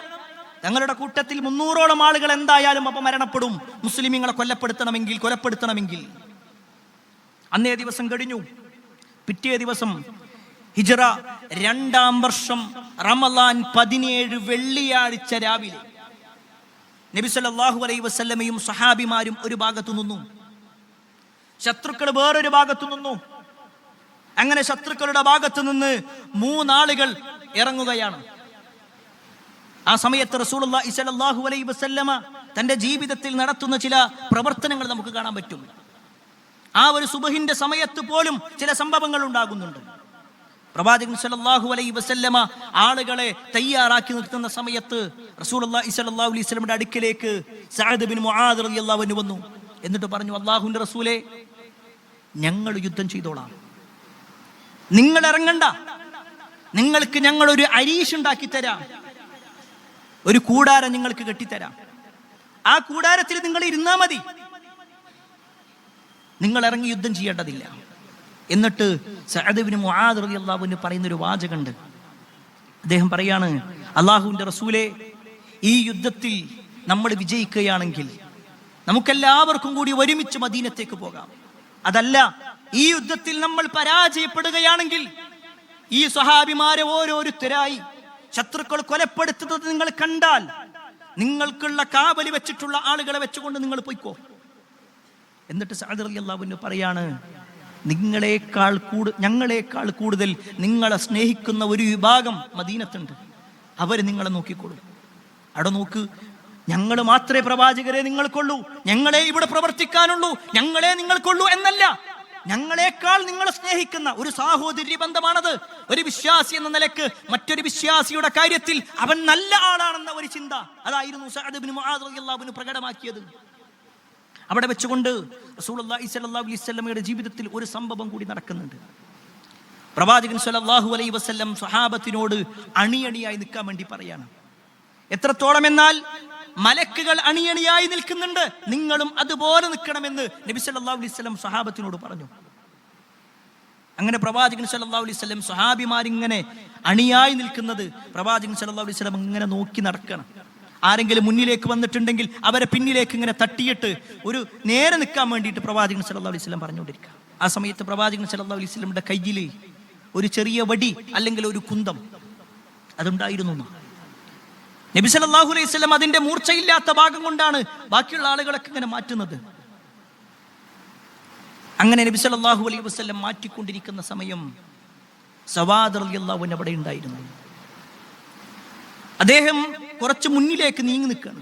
Speaker 1: ഞങ്ങളുടെ കൂട്ടത്തിൽ 300ഓളം ആളുകൾ എന്തായാലും അപ്പൊ മരണപ്പെടും, മുസ്ലിമീങ്ങളെ കൊലപ്പെടുത്തണമെങ്കിൽ. അന്നേ ദിവസം കഴിഞ്ഞു. പിറ്റേ ദിവസം ഹിജ്റ 2-ാം വർഷം റമളാൻ 17 വെള്ളിയാഴ്ച രാവിലെ നബി സല്ലല്ലാഹു അലൈഹി വസല്ലമയും സഹാബിമാരും ഒരു ഭാഗത്തു നിന്നു, ശത്രുക്കൾ വേറൊരു ഭാഗത്തു നിന്നു. അങ്ങനെ ശത്രുക്കളുടെ ഭാഗത്തു നിന്ന് 3 ആളുകൾ ഇറങ്ങുകയാണ്. ആ സമയത്ത് റസൂലുള്ളാഹി സ്വല്ലല്ലാഹു അലൈഹി വസല്ലമ തന്റെ ജീവിതത്തിൽ നടത്തുന്ന ചില പ്രവർത്തനങ്ങൾ നമുക്ക് കാണാൻ പറ്റും. ആ ഒരു സുബഹിന്റെ സമയത്ത് പോലും ചില സംഭവങ്ങൾ ഉണ്ടാകുന്നുണ്ട്. പ്രവാചകൻ സല്ലല്ലാഹു അലൈഹി വസല്ലമ ആളുകളെ തയ്യാറാക്കി നിർത്തുന്ന സമയത്ത് റസൂലുള്ളാഹി സ്വല്ലല്ലാഹു അലൈഹി വസല്ലമയുടെ അടുക്കലേക്ക് സഅദ് ബിൻ മുആദ് റളിയല്ലാഹു അൻഹു വന്നു. എന്നിട്ട് പറഞ്ഞു, അല്ലാഹുവിന്റെ റസൂലേ, ഞങ്ങൾ യുദ്ധം ചെയ്തോളാം, നിങ്ങൾ ഇറങ്ങണ്ട, നിങ്ങൾക്ക് ഞങ്ങൾ ഒരു അരീഷ് ഉണ്ടാക്കി തരാം, ഒരു കൂടാരം നിങ്ങൾക്ക് കെട്ടിത്തരാം, ആ കൂടാരത്തിൽ നിങ്ങൾ ഇരുന്നാ മതി, നിങ്ങൾ ഇറങ്ങി യുദ്ധം ചെയ്യേണ്ടതില്ല. എന്നിട്ട് സഅദ് ഇബ്നു മുആദ് റളിയല്ലാഹു അൻഹു പറയുന്ന ഒരു വാചകമുണ്ട്. അദ്ദേഹം പറയാണ്, അല്ലാഹുവിന്റെ റസൂലേ, ഈ യുദ്ധത്തിൽ നമ്മൾ വിജയിക്കുകയാണെങ്കിൽ നമുക്കെല്ലാവർക്കും കൂടി ഒരുമിച്ച് മദീനത്തേക്ക് പോകാം. അതല്ല, ഈ യുദ്ധത്തിൽ നമ്മൾ പരാജയപ്പെടുകയാണെങ്കിൽ ഈ സ്വഹാബിമാരെ ഓരോരുത്തരായി ശത്രുക്കൾ കൊലപ്പെടുത്തുന്നത് നിങ്ങൾ കണ്ടാൽ നിങ്ങൾക്കുള്ള കാവലി വെച്ചിട്ടുള്ള ആളുകളെ വെച്ചുകൊണ്ട് നിങ്ങൾ പോയിക്കോ. എന്നിട്ട് സഅദ് റളിയല്ലാഹു അൻഹു പറയാണ്, ഞങ്ങളെക്കാൾ കൂടുതൽ നിങ്ങളെ സ്നേഹിക്കുന്ന ഒരു വിഭാഗം മദീനത്തുണ്ട്, അവർ നിങ്ങളെ നോക്കിക്കോളും. അവിടെ നോക്ക്, ഞങ്ങൾ മാത്രമേ പ്രവാചകരെ നിങ്ങൾക്കുള്ളൂ, ഞങ്ങളെ ഇവിടെ പ്രവർത്തിക്കാനുള്ളൂ, ഞങ്ങളെ നിങ്ങൾക്കുള്ളൂ എന്നല്ല, ഞങ്ങളെക്കാൾ നിങ്ങളെ സ്നേഹിക്കുന്ന ഒരു സാഹോദര്യ ബന്ധമാണത്. ഒരു വിശ്വാസി എന്ന നിലക്ക് മറ്റൊരു വിശ്വാസിയുടെ കാര്യത്തിൽ അവൻ നല്ല ആളാണെന്ന ഒരു ചിന്ത, അതായിരുന്നു സഅദ് ഇബ്നു മുആദ് റളിയല്ലാഹു അൻഹു പ്രകടമാക്കിയത്. അവിടെ വെച്ചുകൊണ്ട് റസൂലുള്ളാഹി സ്വല്ലല്ലാഹു അലൈഹി വസല്ലമയുടെ ജീവിതത്തിൽ ഒരു സംഭവം കൂടി നടക്കുന്നുണ്ട്. പ്രവാചകൻ സ്വല്ലല്ലാഹു അലൈഹി വസല്ലം സ്വഹാബത്തിനോട് അണിയണിയായി നിൽക്കാൻ വേണ്ടി പറയാണ്. എത്രത്തോളം എന്നാൽ മലക്കുകൾ അണിയണിയായി നിൽക്കുന്നുണ്ട്, നിങ്ങളും അതുപോലെ നിൽക്കണമെന്ന് നബി സല്ലല്ലാഹു അലൈഹി വസല്ലം സ്വഹാബത്തിനോട് പറഞ്ഞു. അങ്ങനെ പ്രവാചകൻ സല്ലല്ലാഹു അലൈഹി വസല്ലം സ്വഹാബിമാരിങ്ങനെ അണിയായി നിൽക്കുന്നത് പ്രവാചകൻ സല്ലല്ലാഹു അലൈഹി വസല്ലം ഇങ്ങനെ നോക്കി നടക്കണം. ആരെങ്കിലും മുന്നിലേക്ക് വന്നിട്ടുണ്ടെങ്കിൽ അവരെ പിന്നിലേക്ക് ഇങ്ങനെ തട്ടിയിട്ട് ഒരു നേരെ നിൽക്കാൻ വേണ്ടിയിട്ട് പ്രവാചകൻ സല്ലല്ലാഹു അലൈഹി വസല്ലം പറഞ്ഞുകൊണ്ടിരിക്കുക. ആ സമയത്ത് പ്രവാചകൻ സല്ലല്ലാഹു അലൈഹി വസല്ലമയുടെ കയ്യിൽ ഒരു ചെറിയ വടി അല്ലെങ്കിൽ ഒരു കുന്തം അതുണ്ടായിരുന്നു. നബി സല്ലല്ലാഹു അലൈഹി വസല്ലം അതിന്റെ മൂർച്ചയില്ലാത്ത ഭാഗം കൊണ്ടാണ് ബാക്കിയുള്ള ആളുകളൊക്കെ ഇങ്ങനെ മാറ്റുന്നത്. അങ്ങനെ നബി സല്ലല്ലാഹു അലൈഹി വസല്ലം മാറ്റിക്കൊണ്ടിരിക്കുന്ന സമയം സവാദ് റളിയല്ലാഹു അൻഹു അവിടെ ഉണ്ടായിരുന്നു. അദ്ദേഹം കുറച്ച് മുന്നിലേക്ക് നീങ്ങി നിൽക്കുകയാണ്.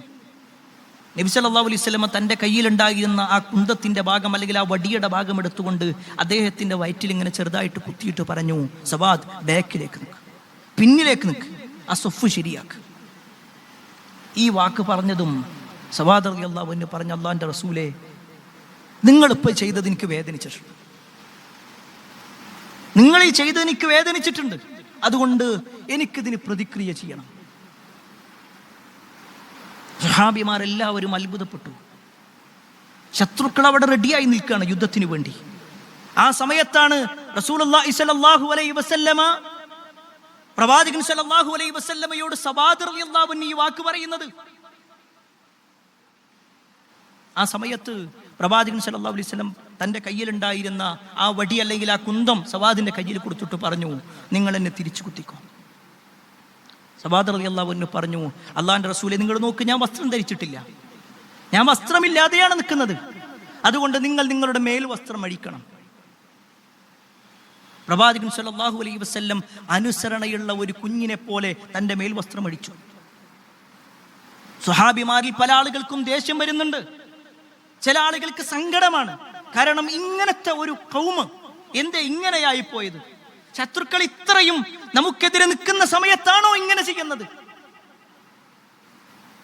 Speaker 1: നബി സല്ലല്ലാഹു അലൈഹി വസല്ലം തൻ്റെ കയ്യിലുണ്ടായിരുന്ന ആ കുന്തത്തിന്റെ ഭാഗം അല്ലെങ്കിൽ ആ വടിയുടെ ഭാഗം എടുത്തുകൊണ്ട് അദ്ദേഹത്തിന്റെ വയറ്റിൽ ഇങ്ങനെ ചെറുതായിട്ട് കുത്തിയിട്ട് പറഞ്ഞു, സവാദ്, ബാക്കിലേക്ക് നിൽക്ക്, പിന്നിലേക്ക് നിൽക്ക്, ആ സൊഫ് ശരിയാക്ക്. ഈ വാക്ക് പറഞ്ഞതും സവാദ് റളിയല്ലാഹു അൻഹു പറഞ്ഞു, അല്ലാഹുവിന്റെ റസൂലേ, നിങ്ങളിപ്പോൾ ചെയ്തത് എനിക്ക് വേദനിച്ചിട്ടുണ്ട്, നിങ്ങൾ ഈ ചെയ്തത് എനിക്ക് വേദനിച്ചിട്ടുണ്ട്, അതുകൊണ്ട് എനിക്കിതിന് പ്രതിക്രിയ ചെയ്യണം. സ്വഹാബിമാരെല്ലാവരും അത്ഭുതപ്പെട്ടു. ശത്രുക്കൾ അവിടെ റെഡിയായി നിൽക്കുകയാണ് യുദ്ധത്തിന് വേണ്ടി. ആ സമയത്താണ് റസൂലുള്ളാഹി സ്വല്ലല്ലാഹു അലൈഹി വസല്ലമ പ്രവാചകൻ സല്ലല്ലാഹു അലൈഹി വസല്ലമയോട് സവാദ് റളിയല്ലാഹു അൻഹു ഈ വാക്ക് പറയുന്നത്. ആ സമയത്ത് പ്രവാചകൻ സല്ലല്ലാഹു അലൈഹി വസല്ലം തൻ്റെ കയ്യിലുണ്ടായിരുന്ന ആ വടി അല്ലെങ്കിൽ ആ കുന്തം സവാദിന്റെ കയ്യിൽ കൊടുത്തിട്ട് പറഞ്ഞു, നിങ്ങൾ എന്നെ തിരിച്ചു കുത്തിക്കോ. സവാദ് റളിയല്ലാഹു അൻഹു പറഞ്ഞു, അല്ലാഹുവിന്റെ റസൂലേ, നിങ്ങൾ നോക്ക്, ഞാൻ വസ്ത്രം ധരിച്ചിട്ടില്ല, ഞാൻ വസ്ത്രമില്ലാതെയാണ് നിൽക്കുന്നത്, അതുകൊണ്ട് നിങ്ങൾ നിങ്ങളുടെ മേൽ വസ്ത്രം അഴിക്കണം. പ്രവാചകൻ സല്ലല്ലാഹു അലൈഹി വസല്ലം അനുസരണയുള്ള ഒരു കുഞ്ഞിനെ പോലെ തൻ്റെ മേൽ വസ്ത്രം അഴിച്ചു. സ്വഹാബിമാരിൽ പല ആളുകൾക്കും ദേഷ്യം വരുന്നുണ്ട്, ചില ആളുകൾക്ക് സങ്കടമാണ്. കാരണം ഇങ്ങനത്തെ ഒരു ഖൗമ് എന്തേ ഇങ്ങനെയായി പോയത്? ശത്രുക്കൾ ഇത്രയും നമുക്കെതിരെ നിൽക്കുന്ന സമയത്താണോ ഇങ്ങനെ ചെയ്യുന്നത്?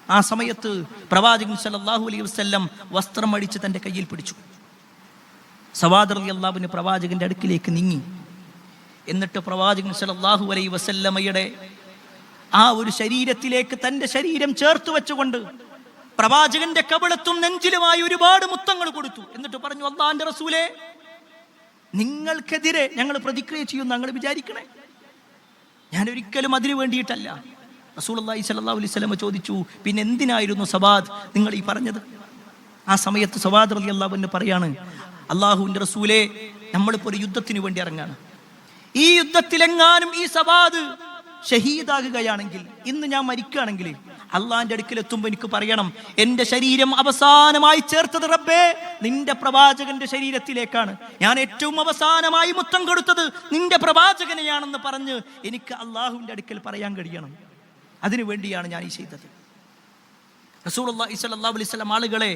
Speaker 1: ആ സമയത്ത് പ്രവാചകൻ സല്ലല്ലാഹു അലൈഹി വസല്ലം വസ്ത്രം അടിച്ച് തൻ്റെ കയ്യിൽ പിടിച്ചു. സവാദ് റളിയല്ലാഹു അൻഹു പ്രവാചകന്റെ അടുക്കിലേക്ക് നീങ്ങി. എന്നിട്ട് പ്രവാചകൻ സല്ലല്ലാഹു അലൈഹി വസല്ലമയുടെ ആ ഒരു ശരീരത്തിലേക്ക് തൻ്റെ ശരീരം ചേർത്ത് വെച്ചുകൊണ്ട് പ്രവാചകന്റെ കവിളത്തും നെഞ്ചിലുമായി ഒരുപാട് മുത്തങ്ങൾ കൊടുത്തു. എന്നിട്ട് പറഞ്ഞു, അല്ലാഹുവിന്റെ റസൂലേ, നിങ്ങൾക്കെതിരെ ഞങ്ങൾ പ്രതിക്രിയ ചെയ്യും ഞങ്ങൾ വിചാരിക്കണേ, ഞാൻ ഒരിക്കലും അതിനു വേണ്ടിയിട്ടല്ല. റസൂലുള്ളാഹി സ്വല്ലല്ലാഹു അലൈഹി വസല്ലം ചോദിച്ചു, പിന്നെ എന്തിനായിരുന്നു സവാദ് നിങ്ങൾ ഈ പറഞ്ഞത്? ആ സമയത്ത് സവാദ് റളിയല്ലാഹു അൻഹു പറയാണ്, അല്ലാഹുവിന്റെ റസൂലേ, നമ്മളിപ്പോൾ ഒരു യുദ്ധത്തിന് വേണ്ടി ഇറങ്ങാണ്. ഈ യുദ്ധത്തിലെങ്ങാനും ഈ സവാദ് ഷഹീദാകുകയാണെങ്കിൽ, ഇന്ന് ഞാൻ മരിക്കുകയാണെങ്കിൽ, അള്ളാഹിന്റെ അടുക്കൽ എത്തുമ്പോൾ എനിക്ക് പറയണം, എൻ്റെ ശരീരം അവസാനമായി ചേർത്തത് റബ്ബേ നിന്റെ പ്രവാചകന്റെ ശരീരത്തിലേക്കാണ്, ഞാൻ ഏറ്റവും അവസാനമായി മുത്തം കൊടുത്തത് നിന്റെ പ്രവാചകനെയാണെന്ന് പറഞ്ഞ് എനിക്ക് അള്ളാഹുവിന്റെ അടുക്കൽ പറയാൻ കഴിയണം. അതിനു വേണ്ടിയാണ് ഞാൻ ഈ ചെയ്തത്. റസൂലുള്ളാഹി സ്വല്ലല്ലാഹു അലൈഹി വസല്ലം ആളുകളെ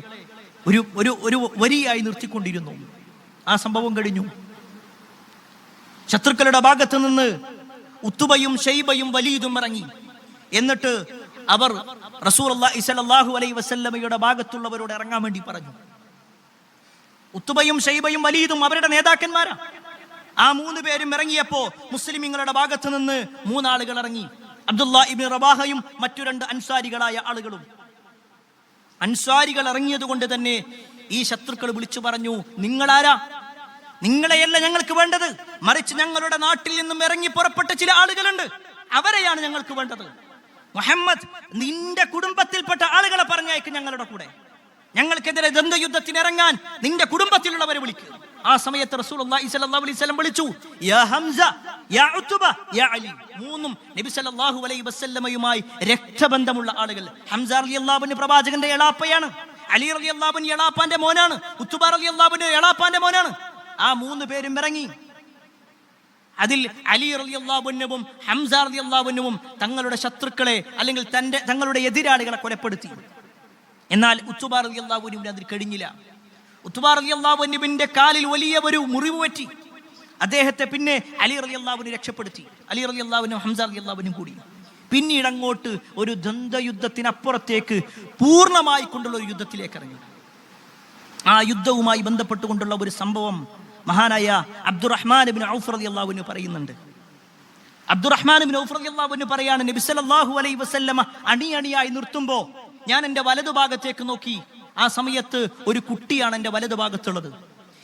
Speaker 1: ഒരു വരിയായി നിർത്തിക്കൊണ്ടിരുന്നു. ആ സംഭവം കഴിഞ്ഞു. ശത്രുക്കളുടെ ഭാഗത്ത് നിന്ന് ഉത്തുബയും ഷൈബയും വലീദും ഇറങ്ങി. എന്നിട്ട് അവർ റസൂലുള്ളാഹി സ്വല്ലല്ലാഹു അലൈഹി വസല്ലമയുടെ ഭാഗത്തുള്ളവരോട് ഇറങ്ങാൻ വേണ്ടി പറഞ്ഞു. ഉത്തുബയും ഷൈബയും വലീദും അവരുടെ നേതാക്കന്മാരാ. ആ 3 പേരും ഇറങ്ങിയപ്പോ മുസ്ലിമീങ്ങളുടെ ഭാഗത്ത് നിന്ന് 3 ആളുകൾ ഇറങ്ങി. അബ്ദുല്ലാ ഇബ്നു റവാഹയും മറ്റു 2 അൻസാരികളായ ആളുകളും. അൻസാരികൾ ഇറങ്ങിയത് കൊണ്ട് തന്നെ ഈ ശത്രുക്കൾ വിളിച്ചു പറഞ്ഞു, നിങ്ങളാരാ? നിങ്ങളെയല്ല ഞങ്ങൾക്ക് വേണ്ടത്, മറിച്ച് ഞങ്ങളുടെ നാട്ടിൽ നിന്നും ഇറങ്ങി പുറപ്പെട്ട ചില ആളുകളുണ്ട്, അവരെയാണ് ഞങ്ങൾക്ക് വേണ്ടത്. മുഹമ്മദ്, നിന്റെ കുടുംബത്തിൽപ്പെട്ട ആളുകളെ പറഞ്ഞയക്ക് ഞങ്ങളുടെ കൂടെ. ഞങ്ങൾക്കെതിരെ ദ്വന്ദ്വയുദ്ധത്തിന് ഇറങ്ങാൻ നിന്റെ കുടുംബത്തിലുള്ളവരെ വിളിക്കുക. ആ സമയത്ത് റസൂലുള്ളാഹി സ്വല്ലല്ലാഹു അലൈഹി വസല്ലം വിളിച്ചു, യാ ഹംസ, യാ ഉത്ബ, യാ അലി. 3 നബി സല്ലല്ലാഹു അലൈഹി വസല്ലമയുമായി രക്തബന്ധമുള്ള ആളുകൾ. ഹംസ റളിയല്ലാഹു അൻഹു പ്രവാചകന്റെ എളാപ്പയാണ്, അലി റളിയല്ലാഹു അൻഹു എളാപ്പാന്റെ മോനാണ്, ഉത്ബ റളിയല്ലാഹു അൻഹു എളാപ്പാന്റെ മോനാണ്. ആ 3 പേരും ഇറങ്ങി. അതിൽ അലി റളിയല്ലാഹു അൻഹുവും ഹംസ റളിയല്ലാഹു അൻഹുവും തങ്ങളുടെ ശത്രുക്കളെ അല്ലെങ്കിൽ തങ്ങളുടെ എതിരാളികളെ കൊലപ്പെടുത്തി. എന്നാൽ ഉത്ബ റളിയല്ലാഹു അൻഹുവിന് അതിൽ കഴിഞ്ഞില്ല. ഉത്ബ റളിയല്ലാഹു അൻഹുവിന്റെ കാലിൽ വലിയ ഒരു മുറിവ് പറ്റി. അദ്ദേഹത്തെ പിന്നെ അലി റളിയല്ലാഹു അൻഹു രക്ഷപ്പെടുത്തി. അലി റളിയല്ലാഹു അൻഹു ഹംസ റളിയല്ലാഹു അൻഹു കൂടി. പിന്നീട് അങ്ങോട്ട് ഒരു ദ്വന്ദ്വയുദ്ധത്തിനപ്പുറത്തേക്ക് പൂർണ്ണമായി കൊണ്ടുള്ള ഒരു യുദ്ധത്തിലേക്ക് ഇറങ്ങി. ആ യുദ്ധവുമായി ബന്ധപ്പെട്ടുകൊണ്ടുള്ള ഒരു സംഭവം മഹാനായ അബ്ദുറഹ്മാൻ ഇബ്നു ഔഫ് റളിയല്ലാഹു അൻഹു പറയുന്നുണ്ട്. അബ്ദുറഹ്മാൻ ഇബ്നു ഔഫ് റളിയല്ലാഹു അൻഹു പറയാണ്, നബി സല്ലല്ലാഹു അലൈഹി വസല്ലമ അണിയണിയായി നിർത്തുമ്പോൾ ഞാൻ എൻ്റെ വലതുഭാഗത്തേക്ക് നോക്കി. ആ സമയത്ത് ഒരു കുട്ടിയാണ് എൻ്റെ വലതുഭാഗത്തുള്ളത്.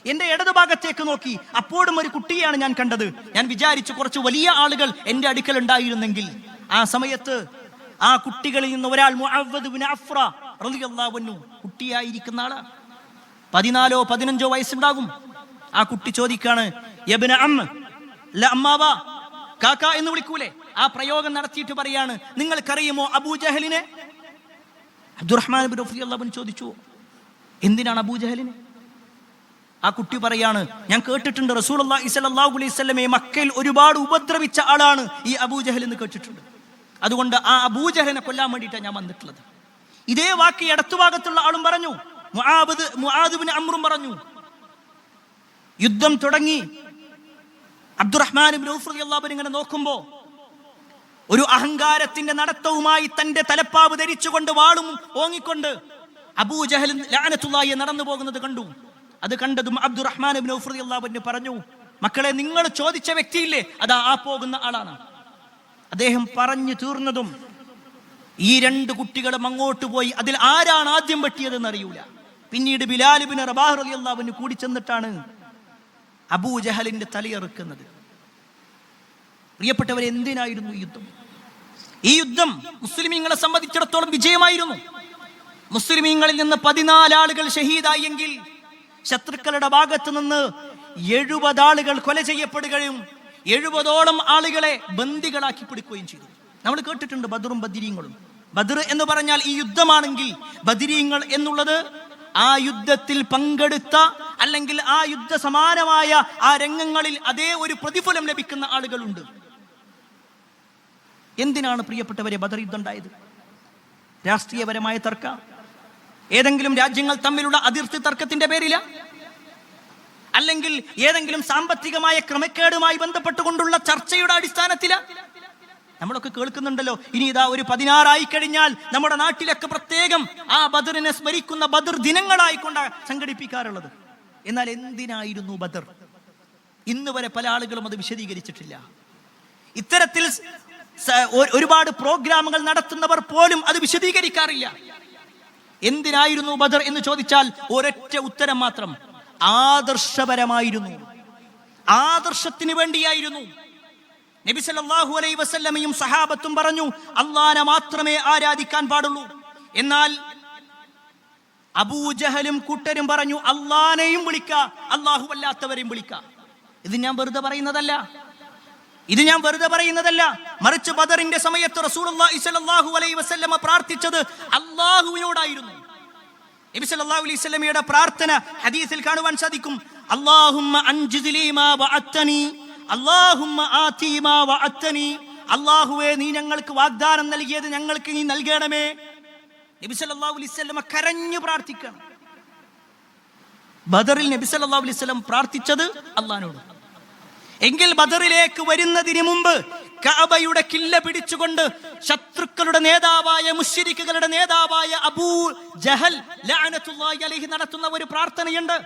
Speaker 1: എൻ്റെ ഇടതുഭാഗത്തേക്ക് നോക്കി, അപ്പോഴും ഒരു കുട്ടിയാണ് ഞാൻ കണ്ടത്. ഞാൻ വിചാരിച്ചു കുറച്ച് വലിയ ആളുകൾ എൻ്റെ അടുക്കൽ ഉണ്ടായിരുന്നെങ്കിൽ. ആ സമയത്ത് ആ കുട്ടികളിൽ നിന്ന് ഒരാൾ മുഅവ്വദ് ഇബ്നു അഫ്ര റളിയല്ലാഹു അൻഹു, കുട്ടിയായിരിക്കുന്ന ആള്, 14 or 15 വയസ്സുണ്ടാകും. ആ കുട്ടി ചോദിക്കാണ്, യബ്ന അമ്മ, ല അമ്മാവ, കാക്ക എന്ന് വിളിക്കൂലേ? ആ പ്രയോഗം നടത്തിയിട്ട് പറയാണ്, നിങ്ങൾക്കറിയുമോ അബൂജഹലിനെ? അബ്ദുറഹ്മാൻ ഇബ്നു ഔഫ് റളിയല്ലാഹു അൻഹു ചോദിച്ചു, എന്തിനാണ് അബൂജഹലിനെ? ആ കുട്ടി പറയാണ്, ഞാൻ കേട്ടിട്ടുണ്ട് റസൂലുള്ളാഹി സ്വല്ലല്ലാഹു അലൈഹി വസല്ലമയെ മക്കയിൽ ഒരുപാട് ഉപദ്രവിച്ച ആളാണ് ഈ അബൂജഹൽ എന്ന് കേട്ടിട്ടുണ്ട്. അതുകൊണ്ട് ആ അബൂജഹലിനെ കൊല്ലാൻ വേണ്ടിയിട്ടാണ് ഞാൻ വന്നിട്ടുള്ളത്. ഇതേ വാക്ക് ഇടത്തുഭാഗത്തുള്ള ആളും പറഞ്ഞു, മുആദ് ഇബ്നു അംറും പറഞ്ഞു. യുദ്ധം തുടങ്ങി. അബ്ദുറഹ്മാൻ ഇബ്നു ഔഫ് റളിയല്ലാഹു അൻഹു ഇങ്ങനെ നോക്കുമ്പോ ഒരു അഹങ്കാരത്തിന്റെ നടത്തവുമായി തന്റെ തലപ്പാവ് ധരിച്ചുകൊണ്ട് വാളും ഓങ്ങിക്കൊണ്ട് അബൂജഹൽ ലഅനത്തുല്ലാഹി നടന്നു പോകുന്നത് കണ്ടു. അത് കണ്ടതും അബ്ദുറഹ്മാൻ ഇബ്നു ഔഫ് റളിയല്ലാഹു അൻഹു പറഞ്ഞു, മക്കളെ, നിങ്ങൾ ചോദിച്ച വ്യക്തിയില്ലേ, അതാ ആ പോകുന്ന ആളാണ്. അദ്ദേഹം പറഞ്ഞു തീർന്നതും ഈ 2 കുട്ടികളും അങ്ങോട്ട് പോയി. അതിൽ ആരാണ് ആദ്യം വെട്ടിയതെന്ന് അറിയൂല. പിന്നീട് ബിലാൽ ഇബ്നു റബാഹ് റളിയല്ലാഹു അൻഹു കൂടി ചെന്നിട്ടാണ് അബൂജഹലിന്റെ തലയെറുക്കുന്നത്. പ്രിയപ്പെട്ടവരെ, എന്തിനായിരുന്നു ഈ യുദ്ധം? ഈ യുദ്ധം മുസ്ലിമീങ്ങളെ സംബന്ധിച്ചിടത്തോളം വിജയമായിരുന്നു. മുസ്ലിമീങ്ങളിൽ നിന്ന് 14 ആളുകൾ ഷഹീദായെങ്കിൽ ശത്രുക്കളുടെ ഭാഗത്ത് നിന്ന് 70 ആളുകൾ കൊല ചെയ്യപ്പെടുകയും 70ഓളം ആളുകളെ ബന്ദികളാക്കി പിടിക്കുകയും ചെയ്തു. നമ്മൾ കേട്ടിട്ടുണ്ട് ബദറും ബദരീങ്ങളും. ബദർ എന്ന് പറഞ്ഞാൽ ഈ യുദ്ധമാണെങ്കിൽ, ബദരീങ്ങൾ എന്നുള്ളത് ആ യുദ്ധത്തിൽ പങ്കെടുത്ത അല്ലെങ്കിൽ ആ യുദ്ധ സമാനമായ ആ രംഗങ്ങളിൽ അതേ ഒരു പ്രതിഫലം ലഭിക്കുന്ന ആളുകളുണ്ട്. എന്തിനാണ് പ്രിയപ്പെട്ടവരെ ബദർ യുദ്ധം ഉണ്ടായത്? രാഷ്ട്രീയപരമായ തർക്ക, ഏതെങ്കിലും രാജ്യങ്ങൾ തമ്മിലുള്ള അതിർത്തി തർക്കത്തിന്റെ പേരില, അല്ലെങ്കിൽ ഏതെങ്കിലും സാമ്പത്തികമായ ക്രമക്കേടുമായി ബന്ധപ്പെട്ടുകൊണ്ടുള്ള ചർച്ചയുടെ അടിസ്ഥാനത്തില? നമ്മളൊക്കെ കേൾക്കുന്നുണ്ടല്ലോ, ഇനി ഇതാ ഒരു 16 ആയി കഴിഞ്ഞാൽ നമ്മുടെ നാട്ടിലൊക്കെ പ്രത്യേകം ആ ബദറിനെ സ്മരിക്കുന്ന ബദർ ദിനങ്ങളായിക്കൊണ്ട് സംഘടിപ്പിക്കാറുള്ളത്. എന്നാൽ എന്തിനായിരുന്നു ബദർ? ഇന്ന് വരെ പല ആളുകളും അത് വിശദീകരിച്ചിട്ടില്ല. ഇത്തരത്തിൽ ഒരുപാട് പ്രോഗ്രാമുകൾ നടത്തുന്നവർ പോലും അത് വിശദീകരിക്കാറില്ല. എന്തിനായിരുന്നു ബദർ എന്ന് ചോദിച്ചാൽ ഒരൊറ്റ ഉത്തരം മാത്രം, ആദർശപരമായിരുന്നു. ആദർശത്തിന് വേണ്ടിയായിരുന്നു. നബി സല്ലല്ലാഹു അലൈഹി വസല്ലമയും സഹാബത്തും പറഞ്ഞു, അല്ലാഹനെ മാത്രമേ ആരാധിക്കാൻ പാടുള്ളൂ. എന്നാൽ അബൂജഹലും കൂട്ടരും പറഞ്ഞു, അല്ലാഹനെയും വിളിക്കുക, അല്ലാഹു അല്ലാത്തവരെയും വിളിക്കുക. ഇത് ഞാൻ വെറുതെ പറയുന്നതല്ല, മറിച്ച് ബദറിന്റെ സമയത്ത് റസൂലുള്ളാഹി സ്വല്ലല്ലാഹു അലൈഹി വസല്ലമ പ്രാർത്ഥിച്ചത് അല്ലാഹുവിനോടായിരുന്നു. നബി സല്ലല്ലാഹു അലൈഹി വസല്ലമയുടെ പ്രാർത്ഥന ഹദീസിൽ കാണുവാൻ സാധിക്കും. അല്ലാഹുമ്മ അൻജിസ്ലി മാ വഅത്തനി, അല്ലാഹുമ്മ ആതി മാ വഅത്തനി. അല്ലാഹുവേ, നീ ഞങ്ങൾക്ക് വാഗ്ദാനം നൽകിയത് ഞങ്ങൾക്ക് നീ നൽകണമേ. നബി സല്ലല്ലാഹു അലൈഹി വസല്ലമ കരഞ്ഞു പ്രാർത്ഥിക്കണം. ബദറിൽ നബി സല്ലല്ലാഹു അലൈഹി വസല്ലം പ്രാർത്ഥിച്ചത് അല്ലാഹുവിനോട്. എങ്കിൽ ബദറിലേക്ക് വരുന്നതിന് മുമ്പ് കഅബയുടെ കില്ല പിടിച്ചുകൊണ്ട് ശത്രുക്കളുടെ നേതാവായ മുശ്രിക്കുകളുടെ നേതാവായ അബൂ ജഹൽ ലഅനത്തുല്ലാഹി അലൈഹി നടത്തുന്ന ഒരു പ്രാർത്ഥനയുണ്ട്.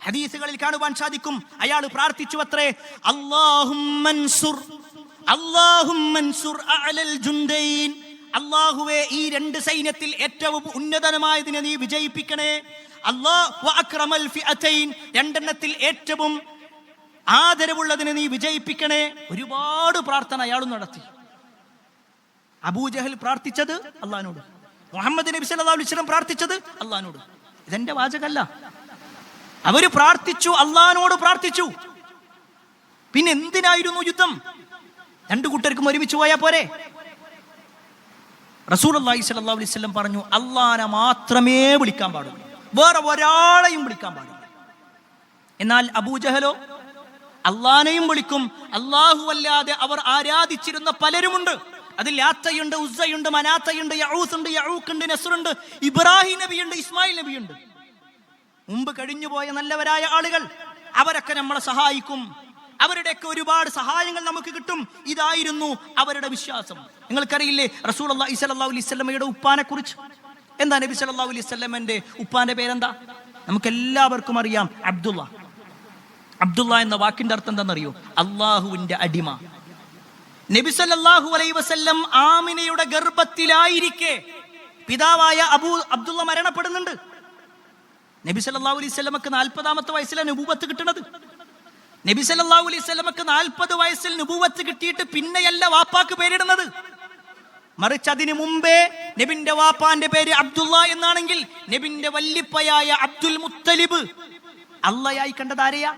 Speaker 1: ഹദീസുകളിൽ കാണുവാൻ സാധിക്കും. അയാൾ പ്രാർത്ഥിച്ചു അത്രേ, അല്ലാഹുമ്മൻസുർ അഅലൽ ജുൻദൈൻ, അല്ലാഹുവേ ഈ രണ്ട് സൈന്യത്തിൽ ഏറ്റവും ഉന്നതമായതിനെ നീ വിജയിപ്പിക്കണേ. അല്ലാഹു അക്രമൽ ഫിഅതൈൻ, രണ്ടെണ്ണത്തിൽ ഏറ്റവും ആദരവുള്ളതിനെ നീ വിജയിപ്പിക്കണേ. ഒരുപാട് പ്രാർത്ഥന അയാളും നടത്തി. അബൂജഹൽ പ്രാർത്ഥിച്ചത് അള്ളാഹിനോട്, മുഹമ്മദ് നബി സല്ലല്ലാഹു അലൈഹി വസല്ലം പ്രാർത്ഥിച്ചത് അള്ളാഹിനോട്. ഇതെന്റെ വാചകമല്ല. അവര് പ്രാർത്ഥിച്ചു, അള്ളാഹിനോട് പ്രാർത്ഥിച്ചു. പിന്നെ എന്തിനായിരുന്നു യുദ്ധം? രണ്ടു കൂട്ടർക്കും ഒരുമിച്ച് പോയാ പോരെ? റസൂലുള്ളാഹി സ്വല്ലല്ലാഹു അലൈഹി വസല്ലം പറഞ്ഞു, അള്ളാഹനെ മാത്രമേ വിളിക്കാൻ പാടുള്ളൂ, വേറെ ഒരാളെയും വിളിക്കാൻ പാടില്ല. എന്നാൽ അബൂജഹലോ അള്ളാനെയും വിളിക്കും. അള്ളാഹു അല്ലാതെ അവർ ആരാധിച്ചിരുന്ന പലരുമുണ്ട്. അതിൽ ലാത്തയുണ്ട്, ഉസ്സയുണ്ട്, മനാത്തയുണ്ട്, യഊസുണ്ട്, യഊഖുണ്ട്, നസ്റുണ്ട്, ഇബ്രാഹിം നബിയുണ്ട്, ഇസ്മായിൽ നബിയുണ്ട്. മുമ്പ് കഴിഞ്ഞുപോയ നല്ലവരായ ആളുകൾ, അവരൊക്കെ നമ്മളെ സഹായിക്കും. അവരുടെയൊക്കെ ഒരുപാട് സഹായങ്ങൾ നമുക്ക് കിട്ടും. ഇതായിരുന്നു അവരുടെ വിശ്വാസം. നിങ്ങൾക്കറിയില്ലേ റസൂലുള്ളാഹി സ്വല്ലല്ലാഹു അലൈഹി വസല്ലമയുടെ ഉപ്പാനെ കുറിച്ച്? എന്താ നബി സല്ലല്ലാഹു അലൈഹി വസല്ലമന്റെ ഉപ്പാന്റെ പേരെന്താ? നമുക്ക് എല്ലാവർക്കും അറിയാം, അബ്ദുള്ള. അബ്ദുള്ള എന്ന വാക്കിന്റെ അർത്ഥം എന്താണെന്നറിയോ? അള്ളാഹുവിന്റെ അടിമ. നബി സല്ലല്ലാഹു അലൈഹി വസല്ലം ആമിനയുടെ ഗർഭത്തിലായിരിക്കെ പിതാവായ അബ്ദുള്ള മരണപ്പെടുന്നുണ്ട്. നബി സല്ലല്ലാഹു അലൈഹി വസല്ലമക്ക് 40-ാമത്തെ വയസ്സിലാണ് നുബുവത്ത് കിട്ടുന്നത്. നബി സല്ലല്ലാഹു അലൈഹി വസല്ലമക്ക് 40 വയസ്സിൽ നുബുവത്ത് കിട്ടിയിട്ട് പിന്നെയല്ല വാപ്പാക്ക് പേരിടുന്നത്. മറിച്ച് അതിനു മുമ്പേ നബിന്റെ വാപ്പാന്റെ പേര് അബ്ദുള്ള എന്നാണെങ്കിൽ നബിന്റെ വല്ലിപ്പയായ അബ്ദുൽ മുത്തലിബ് അള്ളയായി കണ്ടത് ആരെയാ?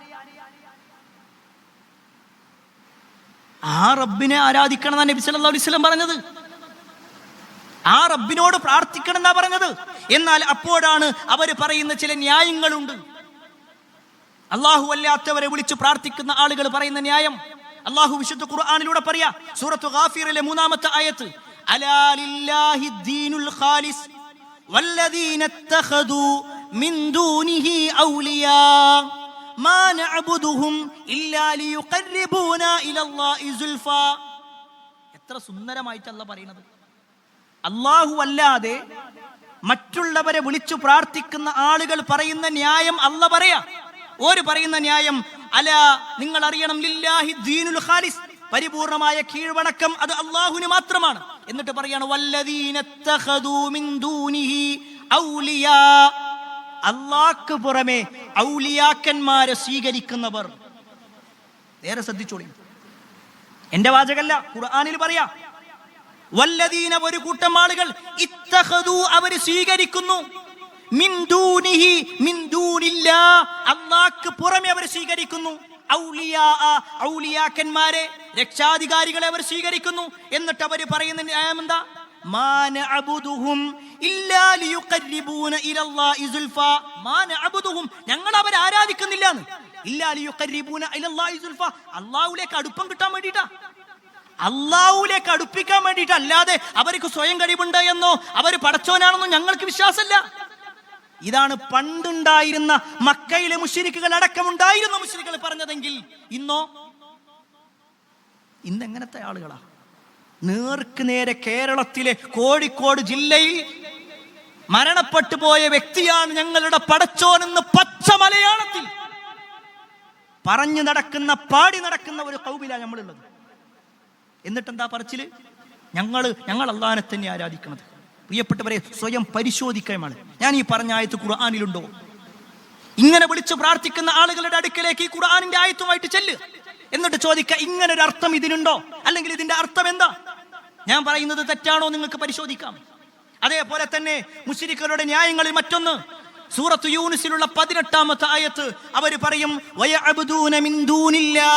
Speaker 1: ആ റബ്ബിനെ ആരാധിക്കണം എന്നാ നബി സല്ലല്ലാഹു അലൈഹി വസല്ലം പറഞ്ഞത്. ആ റബ്ബിനോട് പ്രാർത്ഥിക്കണം എന്നാ പറഞ്ഞത്. എന്നാൽ അപ്പോഴാണ് അവർ പറയുന്ന ചില ന്യായങ്ങളുണ്ട്. അള്ളാഹു അല്ലാത്തവരെ വിളിച്ചു പ്രാർത്ഥിക്കുന്ന ആളുകൾ പറയുന്ന ന്യായം അള്ളാഹു വിശുദ്ധ ഖുർആനിലൂടെ പറയാ. സൂറത്തു ഗാഫിറിലെ 3-ാമത്തെ ആയത്ത്, അലാ ലില്ലാഹി ദീനുൽ ഖാലിസ് വല്ലദീന ഇത്തഖദൂ മിൻ ദൂനിഹി ഔലിയാ മാ നഅബുദുഹും ഇല്ലാ ലിയുഖർരിബൂനാ ഇലല്ലാഹി സുൽഫാ. എത്ര സുന്ദരമായിട്ട് അല്ലാഹു പറയുന്നത്. അല്ലാഹു അല്ലാതെ മറ്റുള്ളവരെ വിളിച്ചു പ്രാർത്ഥിക്കുന്ന ആളുകൾ പറയുന്ന ന്യായം അല്ലാഹു പറയാ. ഓര് പറയുന്ന ന്യായം, അല നിങ്ങൾ അറിയണം, ലില്ലാഹി ദീനുൽ ഖാലിസ്, പരിപൂർണമായ കീഴ്വണക്കം അത് അല്ലാഹുവിന് മാത്രമാണ്. എന്നിട്ട് പറയാണ്, വല്ലദീന ഇത്തഖദൂ മിൻ ദൂനിഹി ഔലിയാ, അല്ലാഹ്ക്ക് പുറമെ ഔലിയാക്കന്മാരെ സ്വീകരിക്കുന്നവർ. നേരെ ശ്രദ്ധിച്ചോളി, എന്റെ വാചകല്ല, ഖുർആനിൽ പറയാ. വല്ലദീന, ഒരു കൂട്ടം ആളുകൾ, ഇത്തഖദൂ, അവർ സ്വീകരിക്കുന്നു, മിൻ ദൂനിഹി, മിൻ ദൂനില്ലാ, അല്ലാഹ്ക്ക് പുറമെ അവർ സ്വീകരിക്കുന്നു, ഔലിയാ, ഔലിയാക്കന്മാരെ, രക്ഷാധികാരികളെ അവർ സ്വീകരിക്കുന്നു. എന്നിട്ട് അവർ പറയുന്ന ന്യായം എന്താ? മാ നഅബുദുഹും ഇല്ലാ ലിയുഖർരിബൂന ഇലല്ലാഹി സുൽഫാ. മാ നഅബുദുഹും, ഞങ്ങൾ അവരെ ആരാധിക്കുന്നില്ലാന്ന്. ഇല്ലാ ലിയുഖർരിബൂന ഇലല്ലാഹി സുൽഫാ, അല്ലാഹുവിലേക്ക് അടുപ്പം കിട്ടാൻ വേണ്ടിയിട്ടാ, അല്ലാഹുവിലേക്ക് അടുപ്പിക്കാൻ വേണ്ടിയിട്ട്. അല്ലാതെ അവർക്ക് സ്വയം കഴിവുണ്ട് എന്നോ അവർ പടച്ചോനാണെന്നോ ഞങ്ങൾക്ക് വിശ്വാസമല്ല. ഇതാണ് പണ്ടുണ്ടായിരുന്ന മക്കയിലെ മുശ്രിക്കുകൾ അടക്കമുണ്ടായിരുന്ന മുശ്രിക്കുകൾ പറഞ്ഞതെങ്കിൽ ഇന്ന് എങ്ങനത്തെ ആളുകളാ? നേർക്ക് നേരെ കേരളത്തിലെ കോഴിക്കോട് ജില്ലയിൽ മരണപ്പെട്ടു പോയ വ്യക്തിയാണ് ഞങ്ങളുടെ പടച്ചോൻ എന്ന് പച്ച മലയാളത്തിൽ പറഞ്ഞു നടക്കുന്ന, പാടി നടക്കുന്ന ഒരു ഖൗമിലാണ് നമ്മളുള്ളത്. എന്നിട്ടെന്താ പറച്ചില്? ഞങ്ങൾ അല്ലാഹനെ തന്നെ ആരാധിക്കുന്നത്. പ്രിയപ്പെട്ടവരെ, സ്വയം പരിശോധിക്കുകയാണ്. ഞാൻ ഈ പറഞ്ഞ ആയത്ത് ഖുർആനിലുണ്ടോ? ഇങ്ങനെ വിളിച്ച് പ്രാർത്ഥിക്കുന്ന ആളുകളുടെ അടുക്കലേക്ക് ഈ ഖുർആനിന്റെ ആയത്തുമായിട്ട് ചെല്ലുക. എന്നിട്ട് ചോദിക്കുക, ഇങ്ങനൊരു അർത്ഥം ഇതിനുണ്ടോ? അല്ലെങ്കിൽ ഇതിന്റെ അർത്ഥം എന്താ? ഞാൻ പറയുന്നത് തെറ്റാണോ നിങ്ങൾക്ക് പരിശോധിക്കാം. അതേപോലെ തന്നെ മുശ്രിക്കുകളുടെ ന്യായങ്ങളിൽ മറ്റൊന്ന്, സൂറത്ത് യൂനുസിലുള്ള 18-ാമത്തെ ആയത്ത് അവർ പറയും, വയഅബ്ദൂന മിൻ ദൂനില്ലാ,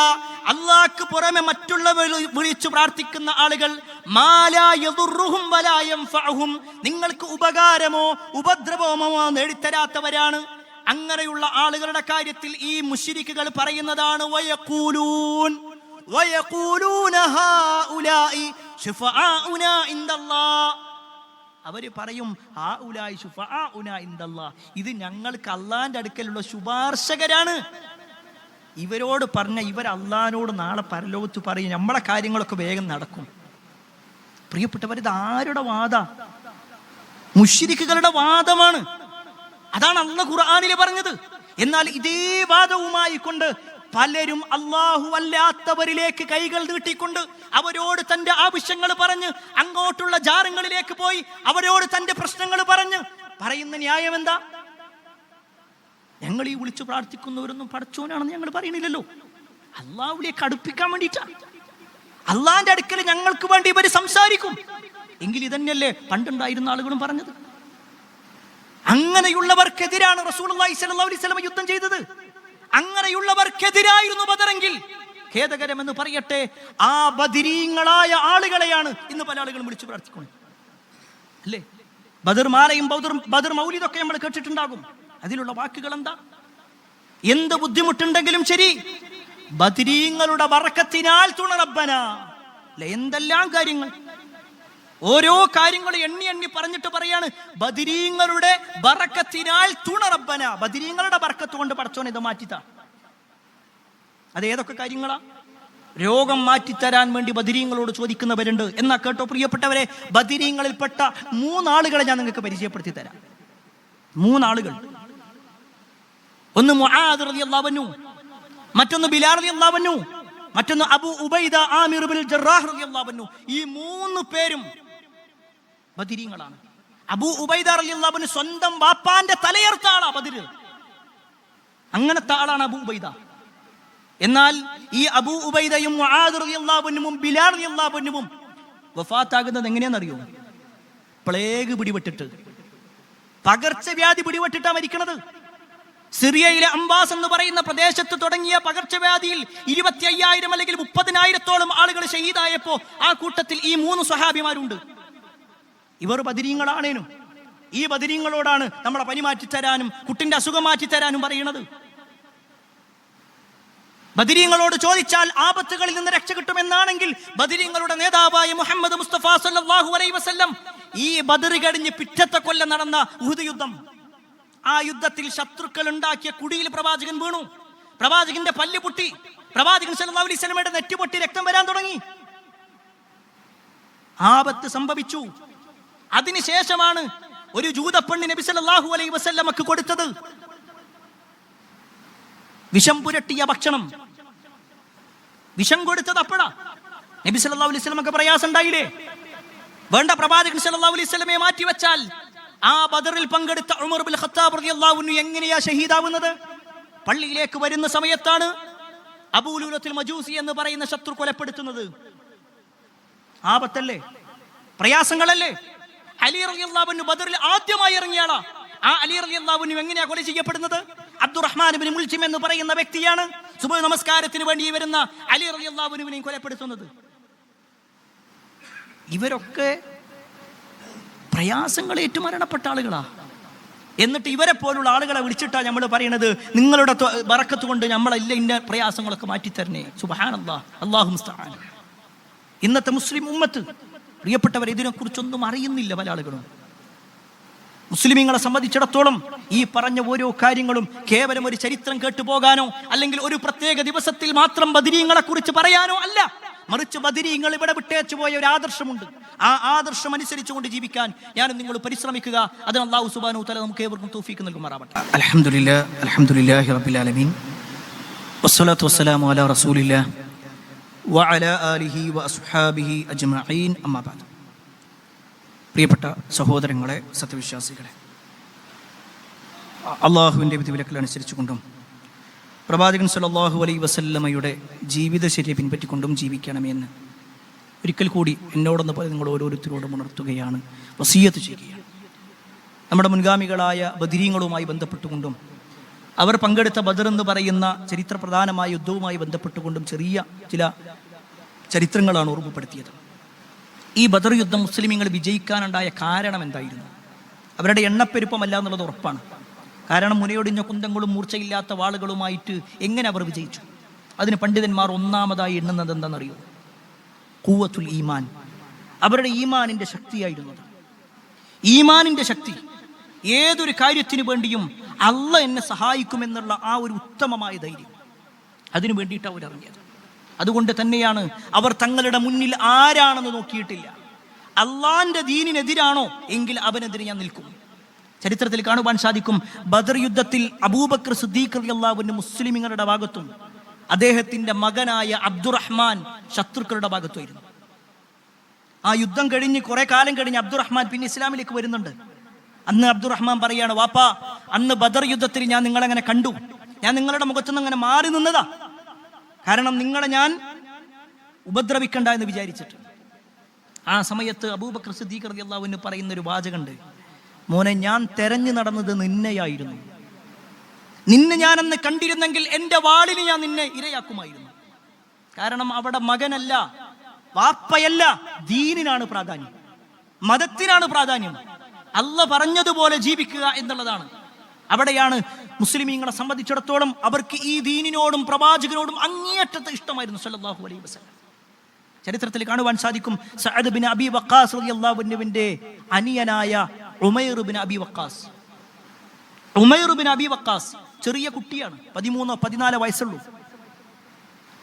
Speaker 1: അല്ലാഹ്ക്ക് പുറമെ മറ്റുള്ളവർ വിളിച്ചു പ്രാർത്ഥിക്കുന്ന ആളുകൾ, മാ ലാ യദുർറുഹും വലാ യൻഫഉഹും, നിങ്ങൾക്ക് ഉപകാരമോ ഉപദ്രവമോ നേടിത്തരാത്തവരാണ്. അങ്ങനെയുള്ള ആളുകളുടെ കാര്യത്തിൽ ഈ മുശ്രിക്കുകൾ പറയുന്നതാണ്, വയഖൂലൂന ഹൗലാഇ ശുഫആഉനാ ഇൻദല്ലാഹ്, അവര് പറയും, ഹൗലാഇ ശുഫആഉനാ ഇൻദല്ലാഹ്, ഇത് ഞങ്ങൾക്ക് അല്ലാഹുവിന്റെ അടുക്കലുള്ള ശുപാർശകരാണ്. ഇവരോട് പറഞ്ഞ ഇവർ അള്ളാഹിനോട് നാളെ പരലോകത്ത് പറയും നമ്മളെ കാര്യങ്ങളൊക്കെ വേഗം നടക്കും. പ്രിയപ്പെട്ടവർ, ഇത് ആരുടെ വാദ? മുശ്രിക്കുകളുടെ വാദമാണ്. അതാണ് അല്ലാഹു ഖുർആനിൽ പറഞ്ഞത്. എന്നാൽ ഇതേ വാദവുമായി കൊണ്ട് പലരും അല്ലാഹു അല്ലാത്തവരിലേക്ക് കൈകൾ നീട്ടിക്കൊണ്ട് അവരോട് തന്റെ ആവശ്യങ്ങൾ പറഞ്ഞ് അങ്ങോട്ടുള്ള ജാറങ്ങളിലേക്ക് പോയി അവരോട് തന്റെ പ്രശ്നങ്ങൾ പറഞ്ഞ് പറയുന്ന ന്യായം എന്താ? ഞങ്ങൾ ഈ വിളിച്ചു പ്രാർത്ഥിക്കുന്നവരൊന്നും പടച്ചോനാണെന്ന് ഞങ്ങൾ പറയണില്ലല്ലോ. അള്ളാഹുവിലേക്ക് അടുപ്പിക്കാൻ വേണ്ടിയിട്ടാണ്. അള്ളാഹിന്റെ അടുക്കൽ ഞങ്ങൾക്ക് വേണ്ടി ഇവർ സംസാരിക്കും എങ്കിൽ ഇതന്നെയല്ലേ പണ്ടുണ്ടായിരുന്ന ആളുകളും പറഞ്ഞത്. അങ്ങനെയുള്ളവർക്കെതിരാണ് റസൂലുള്ളാഹി സ്വല്ലല്ലാഹു അലൈഹി വസല്ലം യുദ്ധം ചെയ്തത്. അങ്ങനെയുള്ളവർക്കെതിരായിരുന്നു ബദറെങ്കിൽ ഖേദകരമെന്ന് പറയട്ടെ, ആ ബദരീങ്ങളായ ആളുകളെയാണ് ഇന്ന് പല ആളുകളും വിളിച്ചു പ്രാർത്ഥിക്കുന്നത്. അല്ലേ? ബദർ മാലയും ബദർ മൗലിദൊക്കെ നമ്മൾ കേട്ടിട്ടുണ്ടാകും. അതിലുള്ള വാക്കുകൾ എന്താ? എന്ത് ബുദ്ധിമുട്ടുണ്ടെങ്കിലും ശരി, ബദരീങ്ങളുടെ ബറക്കത്തിനാൽ തുണ റബ്ബന. എന്തെല്ലാം കാര്യങ്ങൾ, ഓരോ കാര്യങ്ങൾ എണ്ണി എണ്ണി പറഞ്ഞിട്ട് പറയാണ് ബദരീങ്ങളുടെ ബറക്കത്തിനാൽ തുണ റബ്ബന. ബദരീങ്ങളുടെ ബറക്കത്ത് കൊണ്ട് പടച്ചോൻ ഇത് മാറ്റിത്താ. അത് ഏതൊക്കെ കാര്യങ്ങളാ? രോഗം മാറ്റിത്തരാൻ വേണ്ടി ബദരീങ്ങളോട് ചോദിക്കുന്നവരുണ്ട്. എന്നാ കേട്ടോ പ്രിയപ്പെട്ടവരെ, ബദരീങ്ങളിൽപ്പെട്ട 3 ആളുകളെ ഞാൻ നിങ്ങൾക്ക് പരിചയപ്പെടുത്തി തരാം. 3 ആളുകൾ. ഒന്ന് മുആദ് റളിയല്ലാഹു അൻഹു, മറ്റൊന്ന് ബിലാൽ റളിയല്ലാഹു അൻഹു, മറ്റൊന്ന് അബൂ ഉബൈദ ആമിർ ഇബ്നുൽ ജറാഹ് റളിയല്ലാഹു അൻഹു. ഈ 3 പേരും ബദരീങ്ങളാണ്. അബൂ ഉബൈദ റളിയല്ലാഹു അൻഹു സ്വന്തം ബാപ്പാന്റെ തലയർത്ത ആളാ ബദർ. അങ്ങനത്തെ ആളാണ് അബൂ ഉബൈദ. എന്നാൽ ഈ അബൂ ഉബൈദയും മുആദ് റളിയല്ലാഹു അൻഹുവും ബിലാൽ റളിയല്ലാഹു അൻഹുവും വഫാത്താകുന്നത് എങ്ങനെയാണെന്നറിയോ? പ്ലേഗ് പിടിപെട്ടിട്ട്, പകർച്ചവ്യാധി പിടിപെട്ടിട്ടാണ് മരിക്കണത്. സിറിയയിലെ അംബാസ് എന്ന് പറയുന്ന പ്രദേശത്ത് തുടങ്ങിയ പകർച്ചവ്യാധിയിൽ 25,000 അല്ലെങ്കിൽ 30,000-ഓളം ആളുകൾ ഷഹീദായപ്പോ ആ കൂട്ടത്തിൽ ഈ 3 സ്വഹാബിമാരുണ്ട്. ഇവർ ബദരീങ്ങളാണേനും. ഈ ബദരീങ്ങളോടാണ് നമ്മളെ പനി മാറ്റിത്തരാനും കുട്ടിന്റെ അസുഖം മാറ്റിത്തരാനും പറയുന്നത്. ബദരീങ്ങളോട് ചോദിച്ചാൽ ആപത്തുകളിൽ നിന്ന് രക്ഷ കിട്ടുമെന്നാണെങ്കിൽ ബദരീങ്ങളുടെ നേതാവായ മുഹമ്മദ് മുസ്തഫ സല്ലല്ലാഹു അലൈഹി വസല്ലം ഈ ബദർ കഴിഞ്ഞ് പിറ്റത്തെ കൊല്ലം നടന്ന ഉഹുദ് യുദ്ധം, ആ യുദ്ധത്തിൽ ശത്രുക്കൾ ഉണ്ടാക്കിയ കുടിയിൽ പ്രവാചകൻ വീണു. പ്രവാചകന്റെ പല്ല് പൊട്ടി. പ്രവാചകൻ സല്ലല്ലാഹു അലൈഹി വസല്ലമയുടെ നെറ്റി പൊട്ടി രക്തം വരാൻ തുടങ്ങി. ആപത്ത് സംഭവിച്ചു. അതിനുശേഷമാണ് ഒരു ജൂതപ്പെണ്ണ് നബി സല്ലല്ലാഹു അലൈഹി വസല്ലമക്ക് കൊടുത്തത് വിഷം പുരട്ടിയ ഭക്ഷണം. വിഷം കൊടുത്തത് അപ്പോഴാ. നബി സല്ലല്ലാഹു അലൈഹി വസല്ലമക്ക് പ്രയാസം ഉണ്ടായില്ലേ? വേണ്ട, പ്രവാചകൻ സല്ലല്ലാഹു അലൈഹി വസല്ലമയെ മാറ്റിവെച്ചാൽ ആ ബദറിൽ പങ്കെടുത്ത ഉമർ ഇബ്നുൽ ഖത്താബ് റളിയല്ലാഹു അൻഹു എങ്ങനെയാ ഷഹീദാവുന്നത്? പള്ളിയിലേക്ക് വരുന്ന സമയത്താണ് അബൂ ലൂലത്തുൽ മജൂസി എന്ന് പറയുന്ന ശത്രു കൊലപ്പെടുത്തുന്നത്. ആപത്തല്ലേ? പ്രയാസങ്ങളല്ലേ? അലി റളിയല്ലാഹു അൻഹു ബദറിൽ ആദ്യമായി ഇറങ്ങിയാളാ. ആ അലി റളിയല്ലാഹു അൻഹു എങ്ങനെയാ കൊല ചെയ്യപ്പെടുന്നത്? അബ്ദുറഹ്മാൻ ഇബ്നു മുൽജിം എന്ന് പറയുന്ന വ്യക്തിയാണ് സുബഹ് നമസ്കാരത്തിന് വേണ്ടി വരുന്ന അലി റളിയല്ലാഹു അൻഹുവിനെ കൊലപ്പെടുത്തുന്നത്. ഇവരൊക്കെ പ്രയാസങ്ങൾ ഏറ്റു മരണപ്പെട്ട ആളുകളാ. എന്നിട്ട് ഇവരെ പോലുള്ള ആളുകളെ വിളിച്ചിട്ടാ നമ്മൾ പറയണത് നിങ്ങളുടെ ബറക്കത്ത് കൊണ്ട് നമ്മളെല്ലാം ഇന്ന പ്രയാസങ്ങളൊക്കെ മാറ്റിത്തരണേ. സുബ്ഹാനല്ലാഹ്, അല്ലാഹു മുസ്തആൻ. ഇന്നത്തെ മുസ്ലിം ഉമ്മത്ത് പ്രിയപ്പെട്ടവർ ഇതിനെക്കുറിച്ചൊന്നും അറിയുന്നില്ല പല ആളുകളും. മുസ്ലിമീങ്ങളെ സംബന്ധിച്ചിടത്തോളം ഈ പറഞ്ഞ ഓരോ കാര്യങ്ങളും കേവലം ഒരു ചരിത്രം കേട്ടുപോകാനോ അല്ലെങ്കിൽ ഒരു പ്രത്യേക ദിവസത്തിൽ മാത്രം ബദരീങ്ങളെ കുറിച്ച് പറയാനോ അല്ല. മറിച്ച് ബദരീങ്ങൾ ഇവിടെ വിട്ടേച്ചു പോയ ഒരു ആദർശമുണ്ട്. ആ ആദർശം അനുസരിച്ചുകൊണ്ട് ജീവിക്കാൻ ഞാനും നിങ്ങൾ പരിശ്രമിക്കുക. അതിന് അല്ലാഹു സുബ്ഹാനഹു വ തആല നമുക്ക് ഏവർക്കും തൗഫീഖ് നൽകുമാറാവട്ടെ. അൽഹംദുലില്ലാഹി റബ്ബിൽ ആലമീൻ വസ്സലാത്തു വസ്സലാമു അലാ റസൂലില്ലാഹ് വഅലാ ആലിഹി വഅസ്ഹാബിഹി അജ്മഈൻ. അമ്മാ ബഅദ്. പ്രിയപ്പെട്ട സഹോദരങ്ങളെ, സത്യവിശ്വാസികളെ, അള്ളാഹുവിൻ്റെ വിധിവിലക്കലനുസരിച്ചുകൊണ്ടും പ്രവാചകൻ സല്ലല്ലാഹു അലൈഹി വസല്ലമയുടെ ജീവിതചര്യ പിൻപറ്റിക്കൊണ്ടും ജീവിക്കണമെന്ന് ഒരിക്കൽ കൂടി എന്നോടൊന്ന് പോലെ നിങ്ങൾ ഓരോരുത്തരോടും ഉണർത്തുകയാണ്, വസിയ്യത്ത് ചെയ്യുകയാണ്. നമ്മുടെ മുൻഗാമികളായ ബദരീങ്ങളുമായി ബന്ധപ്പെട്ടുകൊണ്ടും അവർ പങ്കെടുത്ത ബദർ എന്ന് പറയുന്ന ചരിത്രപ്രധാനമായ യുദ്ധവുമായി ബന്ധപ്പെട്ടുകൊണ്ടും ചെറിയ ചില ചരിത്രങ്ങളാണ് ഓർമ്മപ്പെടുത്തിയത്. ഈ ബദർ യുദ്ധം മുസ്ലിമീങ്ങൾ വിജയിക്കാനുണ്ടായ കാരണം എന്തായിരുന്നു? അവരുടെ എണ്ണപ്പെരുപ്പമല്ല എന്നുള്ളത് ഉറപ്പാണ്. കാരണം മുനയൊടിഞ്ഞ കുന്തങ്ങളും മൂർച്ചയില്ലാത്ത വാളുകളുമായിട്ട് എങ്ങനെ അവർ വിജയിച്ചു? അതിന് പണ്ഡിതന്മാർ ഒന്നാമതായി എണ്ണുന്നത് എന്താണെന്നറിയോ? ഖുവ്വത്തുൽ ഈമാൻ. അവരുടെ ഈമാനിൻ്റെ ശക്തിയായിരുന്നത്. ഈമാനിൻ്റെ ശക്തി. ഏതൊരു കാര്യത്തിനു വേണ്ടിയും അള്ളാഹ് എന്നെ സഹായിക്കുമെന്നുള്ള ആ ഒരു ഉത്തമമായ ധൈര്യം. അതിനു വേണ്ടിയിട്ടാണ് അവരിറങ്ങിയത്. അതുകൊണ്ട് തന്നെയാണ് അവർ തങ്ങളുടെ മുന്നിൽ ആരാണെന്ന് നോക്കിയിട്ടില്ല. അള്ളാന്റെ ദീനിനെതിരാണോ എങ്കിൽ അവനെതിരെ ഞാൻ നിൽക്കും. ചരിത്രത്തിൽ കാണുവാൻ സാധിക്കും, ബദർ യുദ്ധത്തിൽ അബൂബക്കർ സിദ്ദീഖ് റളിയല്ലാഹു അൻഹു മുസ്ലിമീങ്ങളുടെ ഭാഗത്തും അദ്ദേഹത്തിന്റെ മകനായ അബ്ദുറഹ്മാൻ ശത്രുക്കളുടെ ഭാഗത്തുമായിരുന്നു. ആ യുദ്ധം കഴിഞ്ഞ് കുറെ കാലം കഴിഞ്ഞ് അബ്ദുറഹ്മാൻ പിന്നെ ഇസ്ലാമിലേക്ക് വരുന്നുണ്ട്. അന്ന് അബ്ദുറഹ്മാൻ പറയാണ്, വാപ്പാ, അന്ന് ബദർ യുദ്ധത്തിൽ ഞാൻ നിങ്ങളെങ്ങനെ കണ്ടു, ഞാൻ നിങ്ങളുടെ മുഖത്തുനിന്ന് അങ്ങനെ മാറി നിന്നതാ, കാരണം നിങ്ങളെ ഞാൻ ഉപദ്രവിക്കണ്ട എന്ന് വിചാരിച്ചിട്ട്. ആ സമയത്ത് അബൂബക്കർ സിദ്ദീഖ് റളിയല്ലാഹു അൻഹു പറയുന്ന ഒരു വാചകമുണ്ട്, മോനെ, ഞാൻ തെരഞ്ഞു നടന്നത് നിന്നെയായിരുന്നു. നിന്നെ ഞാനെന്ന് കണ്ടിരുന്നെങ്കിൽ എൻ്റെ വാളിന് ഞാൻ നിന്നെ ഇരയാക്കുമായിരുന്നു. കാരണം അവിടെ മകനല്ല, വാപ്പയല്ല, ദീനിനാണ് പ്രാധാന്യം, മതത്തിനാണ് പ്രാധാന്യം. അള്ളാഹ് പറഞ്ഞതുപോലെ ജീവിക്കുക എന്നുള്ളതാണ്. അവിടെയാണ് മുസ്ലിമീങ്ങളെ സംബന്ധിച്ചിടത്തോളം അവർക്ക് ഈ ദീനിനോടും പ്രവാചകനോടും അങ്ങേയറ്റത്തെ ഇഷ്ടമായിരുന്നു സല്ലല്ലാഹു അലൈഹി വസല്ലം. ചരിത്രത്തിൽ കാണുവാൻ സാധിക്കും, സഅദ് ബിൻ അബി വഖാസ് റളിയല്ലാഹു അൻഹുവിന്റെ അനിയനായ Umair bin Abi Waqqas. Umair bin Abi Waqqas ചെറിയ കുട്ടിയാണ്, 13-14 വയസ്സുള്ളൂ.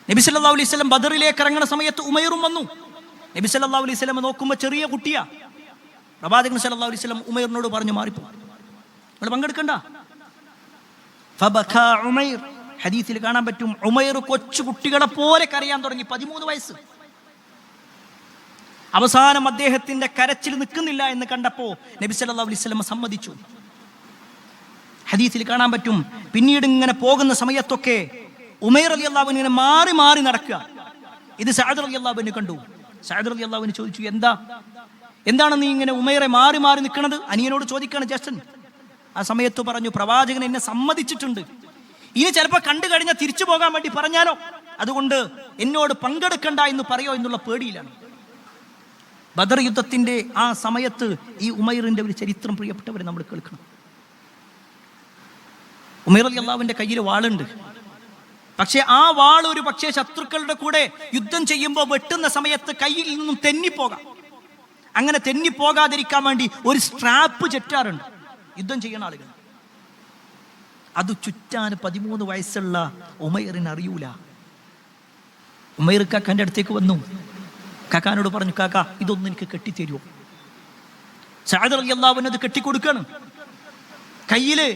Speaker 1: നബി സല്ലല്ലാഹു അലൈഹി വസല്ലം ബദറിലേക്ക് ഇറങ്ങുന്ന സമയത്ത് ഉമൈറും വന്നു. നബി സല്ലല്ലാഹു അലൈഹി വസല്ലം നോക്കുമ്പോൾ ചെറിയ കുട്ടിയാ. പ്രവാചകൻ സല്ലല്ലാഹു അലൈഹി വസല്ലം ഉമൈറിനോട് പറഞ്ഞു, മാറിപ്പോ, നിങ്ങൾ പങ്കെടുക്കണ്ട. ഫബകാ ഉമൈർ. ഹദീസിൽ കാണാൻ പറ്റും, ഉമൈർ കൊച്ചു കുട്ടികളെ പോലെ കരയാൻ തുടങ്ങി. 13 വയസ്സ്. അവസാനം അദ്ദേഹത്തിന്റെ കരച്ചിൽ നിൽക്കുന്നില്ല എന്ന് കണ്ടപ്പോ നബി സല്ലല്ലാഹു അലൈഹി വസല്ലം സമ്മതിച്ചു. ഹദീസിൽ കാണാൻ പറ്റും, പിന്നീട് ഇങ്ങനെ പോകുന്ന സമയത്തൊക്കെ ഉമൈർ റളിയല്ലാഹു അൻഹു ഇങ്ങനെ മാറി മാറി നടക്കുക. ഇത് സഅദ് റളിയല്ലാഹു അൻഹു കണ്ടു. സഅദ് റളിയല്ലാഹു അൻഹു ചോദിച്ചു, എന്താണ് നീ ഇങ്ങനെ ഉമൈറെ മാറി മാറി നിൽക്കുന്നത്? അനിയനോട് ചോദിക്കാണ് ജ്യേഷ്ഠൻ. ആ സമയത്ത് പറഞ്ഞു, പ്രവാചകൻ എന്നെ സമ്മതിച്ചിട്ടുണ്ട്, ഇനി ചിലപ്പോൾ കണ്ടു കഴിഞ്ഞാൽ തിരിച്ചു പോകാൻ വേണ്ടി പറഞ്ഞാലോ, അതുകൊണ്ട് എന്നോട് പങ്കെടുക്കണ്ട എന്ന് പറയോ എന്നുള്ള പേടിയിലാണ്. ബദർ യുദ്ധത്തിന്റെ ആ സമയത്ത് ഈ ഉമൈറിന്റെ ഒരു ചരിത്രം പ്രിയപ്പെട്ടവരെ നമ്മൾ കേൾക്കണം. ഉമൈർ റളിയല്ലാഹുവിന്റെ കയ്യിൽ വാളുണ്ട്. പക്ഷെ ആ വാൾ ഒരു പക്ഷേ ശത്രുക്കളുടെ കൂടെ യുദ്ധം ചെയ്യുമ്പോൾ വെട്ടുന്ന സമയത്ത് കയ്യിൽ നിന്നും തെന്നിപ്പോകാം. അങ്ങനെ തെന്നിപ്പോകാതിരിക്കാൻ വേണ്ടി ഒരു സ്ട്രാപ്പ് ചുറ്റാറുണ്ട് യുദ്ധം ചെയ്യുന്ന ആളുകൾ. അത് ചുറ്റാൻ 13 വയസ്സുള്ള ഉമൈറിന് അറിയൂല. ഉമൈർ കാക്കാന്റെ അടുത്തേക്ക് വന്നു. കാക്കാനോട് പറഞ്ഞു, കാക്ക, ഇതൊന്നും എനിക്ക് കെട്ടിത്തരുമോ? സഅദ് റളിയല്ലാഹു അൻഹു അത് കെട്ടിക്കൊടുക്കാണ്. കയ്യില്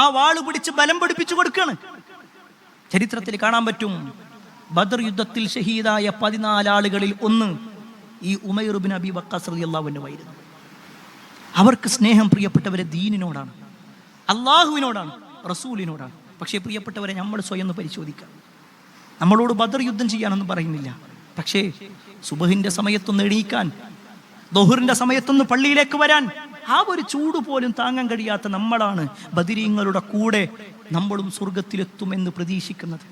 Speaker 1: ആ വാള് പിടിച്ച് ബലം പഠിപ്പിച്ചു കൊടുക്കാണ്. ചരിത്രത്തിൽ കാണാൻ പറ്റും, ബദർ യുദ്ധത്തിൽ ഷഹീദായ 14 ആളുകളിൽ ഒന്ന് ഈ ഉമൈർ ബിൻ അബി വഖാസ് റളിയല്ലാഹു അൻഹു ആയിരുന്നു. അവർക്ക് സ്നേഹം പ്രിയപ്പെട്ടവരെ ദീനിനോടാണ്, അള്ളാഹുവിനോടാണ്, റസൂലിനോടാണ്. പക്ഷേ പ്രിയപ്പെട്ടവരെ, നമ്മൾ സ്വയം ഒന്ന് പരിശോധിക്കാം. നമ്മളോട് ബദർ യുദ്ധം ചെയ്യാനൊന്നും പറയുന്നില്ല. പക്ഷേ സുബഹിന്റെ സമയത്തൊന്ന് എണീക്കാൻ, ദുഹറിന്റെ സമയത്തൊന്ന് പള്ളിയിലേക്ക് വരാൻ, ആ ഒരു ചൂട് പോലും താങ്ങാൻ കഴിയാത്ത നമ്മളാണ് ബദരീങ്ങളുടെ കൂടെ നമ്മളും സ്വർഗത്തിലെത്തുമെന്ന് പ്രതീക്ഷിക്കുന്നത്.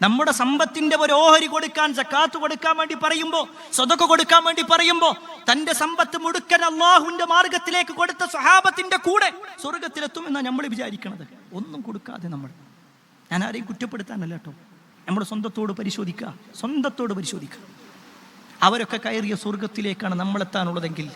Speaker 1: നമ്മുടെ സമ്പത്തിന്റെ ഒരു ഓഹരി കൊടുക്കാൻ, സക്കാത്ത് കൊടുക്കാൻ വേണ്ടി പറയുമ്പോൾ, സ്വതക്ക കൊടുക്കാൻ വേണ്ടി പറയുമ്പോൾ, തന്റെ സമ്പത്ത് മുടുക്കൻ അള്ളാഹുവിന്റെ മാർഗത്തിലേക്ക് കൊടുത്ത സ്വഹാബത്തിന്റെ കൂടെ സ്വർഗത്തിലെത്തുമെന്നാണ് നമ്മൾ വിചാരിക്കുന്നത്. ഒന്നും കൊടുക്കാതെ നമ്മൾ, ഞാൻ ആരെയും കുറ്റപ്പെടുത്താനല്ല കേട്ടോ, നമ്മുടെ സ്വന്തത്തോട് പരിശോധിക്കുക. അവരൊക്കെ കയറിയ സ്വർഗത്തിലേക്കാണ് നമ്മളെത്താനുള്ളതെങ്കിൽ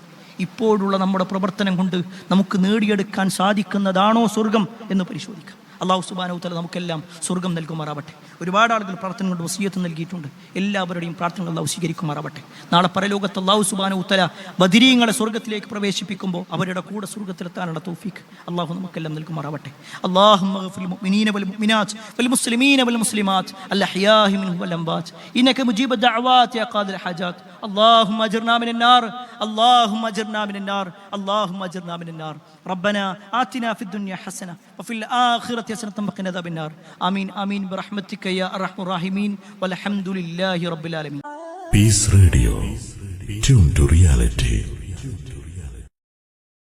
Speaker 1: ഇപ്പോഴുള്ള നമ്മുടെ പ്രവർത്തനം കൊണ്ട് നമുക്ക് നേടിയെടുക്കാൻ സാധിക്കുന്നതാണോ സ്വർഗം എന്ന് പരിശോധിക്കാം. അല്ലാഹു സുബ്ഹാനഹു വ തആല നമുക്കെല്ലാം സ്വർഗം നൽകുമാറാവട്ടെ. ഒരുപാട് ആളുകൾ പ്രാർത്ഥന കൊണ്ട് വസിയത്ത് നൽകിയിട്ടുണ്ട്. എല്ലാവരുടെയും പ്രാർത്ഥന അല്ലാഹു സ്വീകരിക്കുമാറാവട്ടെ. നാളെ പരലോകത്ത് അല്ലാഹു സുബ്ഹാനഹു വ തആല ബദരീങ്ങളെ സ്വർഗത്തിലേക്ക് പ്രവേശിപ്പിക്കുമ്പോൾ അവരുടെ കൂടെ സ്വർഗത്തിലെത്താനുള്ള തൗഫീഖ് അല്ലാഹു നമുക്കെല്ലാം നൽകുമാറാവട്ടെ. അല്ലാഹുമ്മ ഗഫിൽ മുഅ്മിനീന വൽ മുഅ്മിനാത്ത് വൽ മുസ്ലിമീന വൽ മുസ്ലിമാത്ത് അൽഹയാഹി മിൻഹും വൽ അംവാത്ത് ഇന്നക മുജീബു ദഅവാതി യാ ഖാദിൽ ഹജാത്ത്. اللهم اجرنا من النار اللهم اجرنا من النار اللهم اجرنا من النار ربنا آتنا في الدنيا حسنة وفي الآخرة حسنة وقنا عذاب النار آمين آمين برحمتك يا أرحم الراحمين والحمد لله رب العالمين.
Speaker 2: Peace Radio, tuned to reality.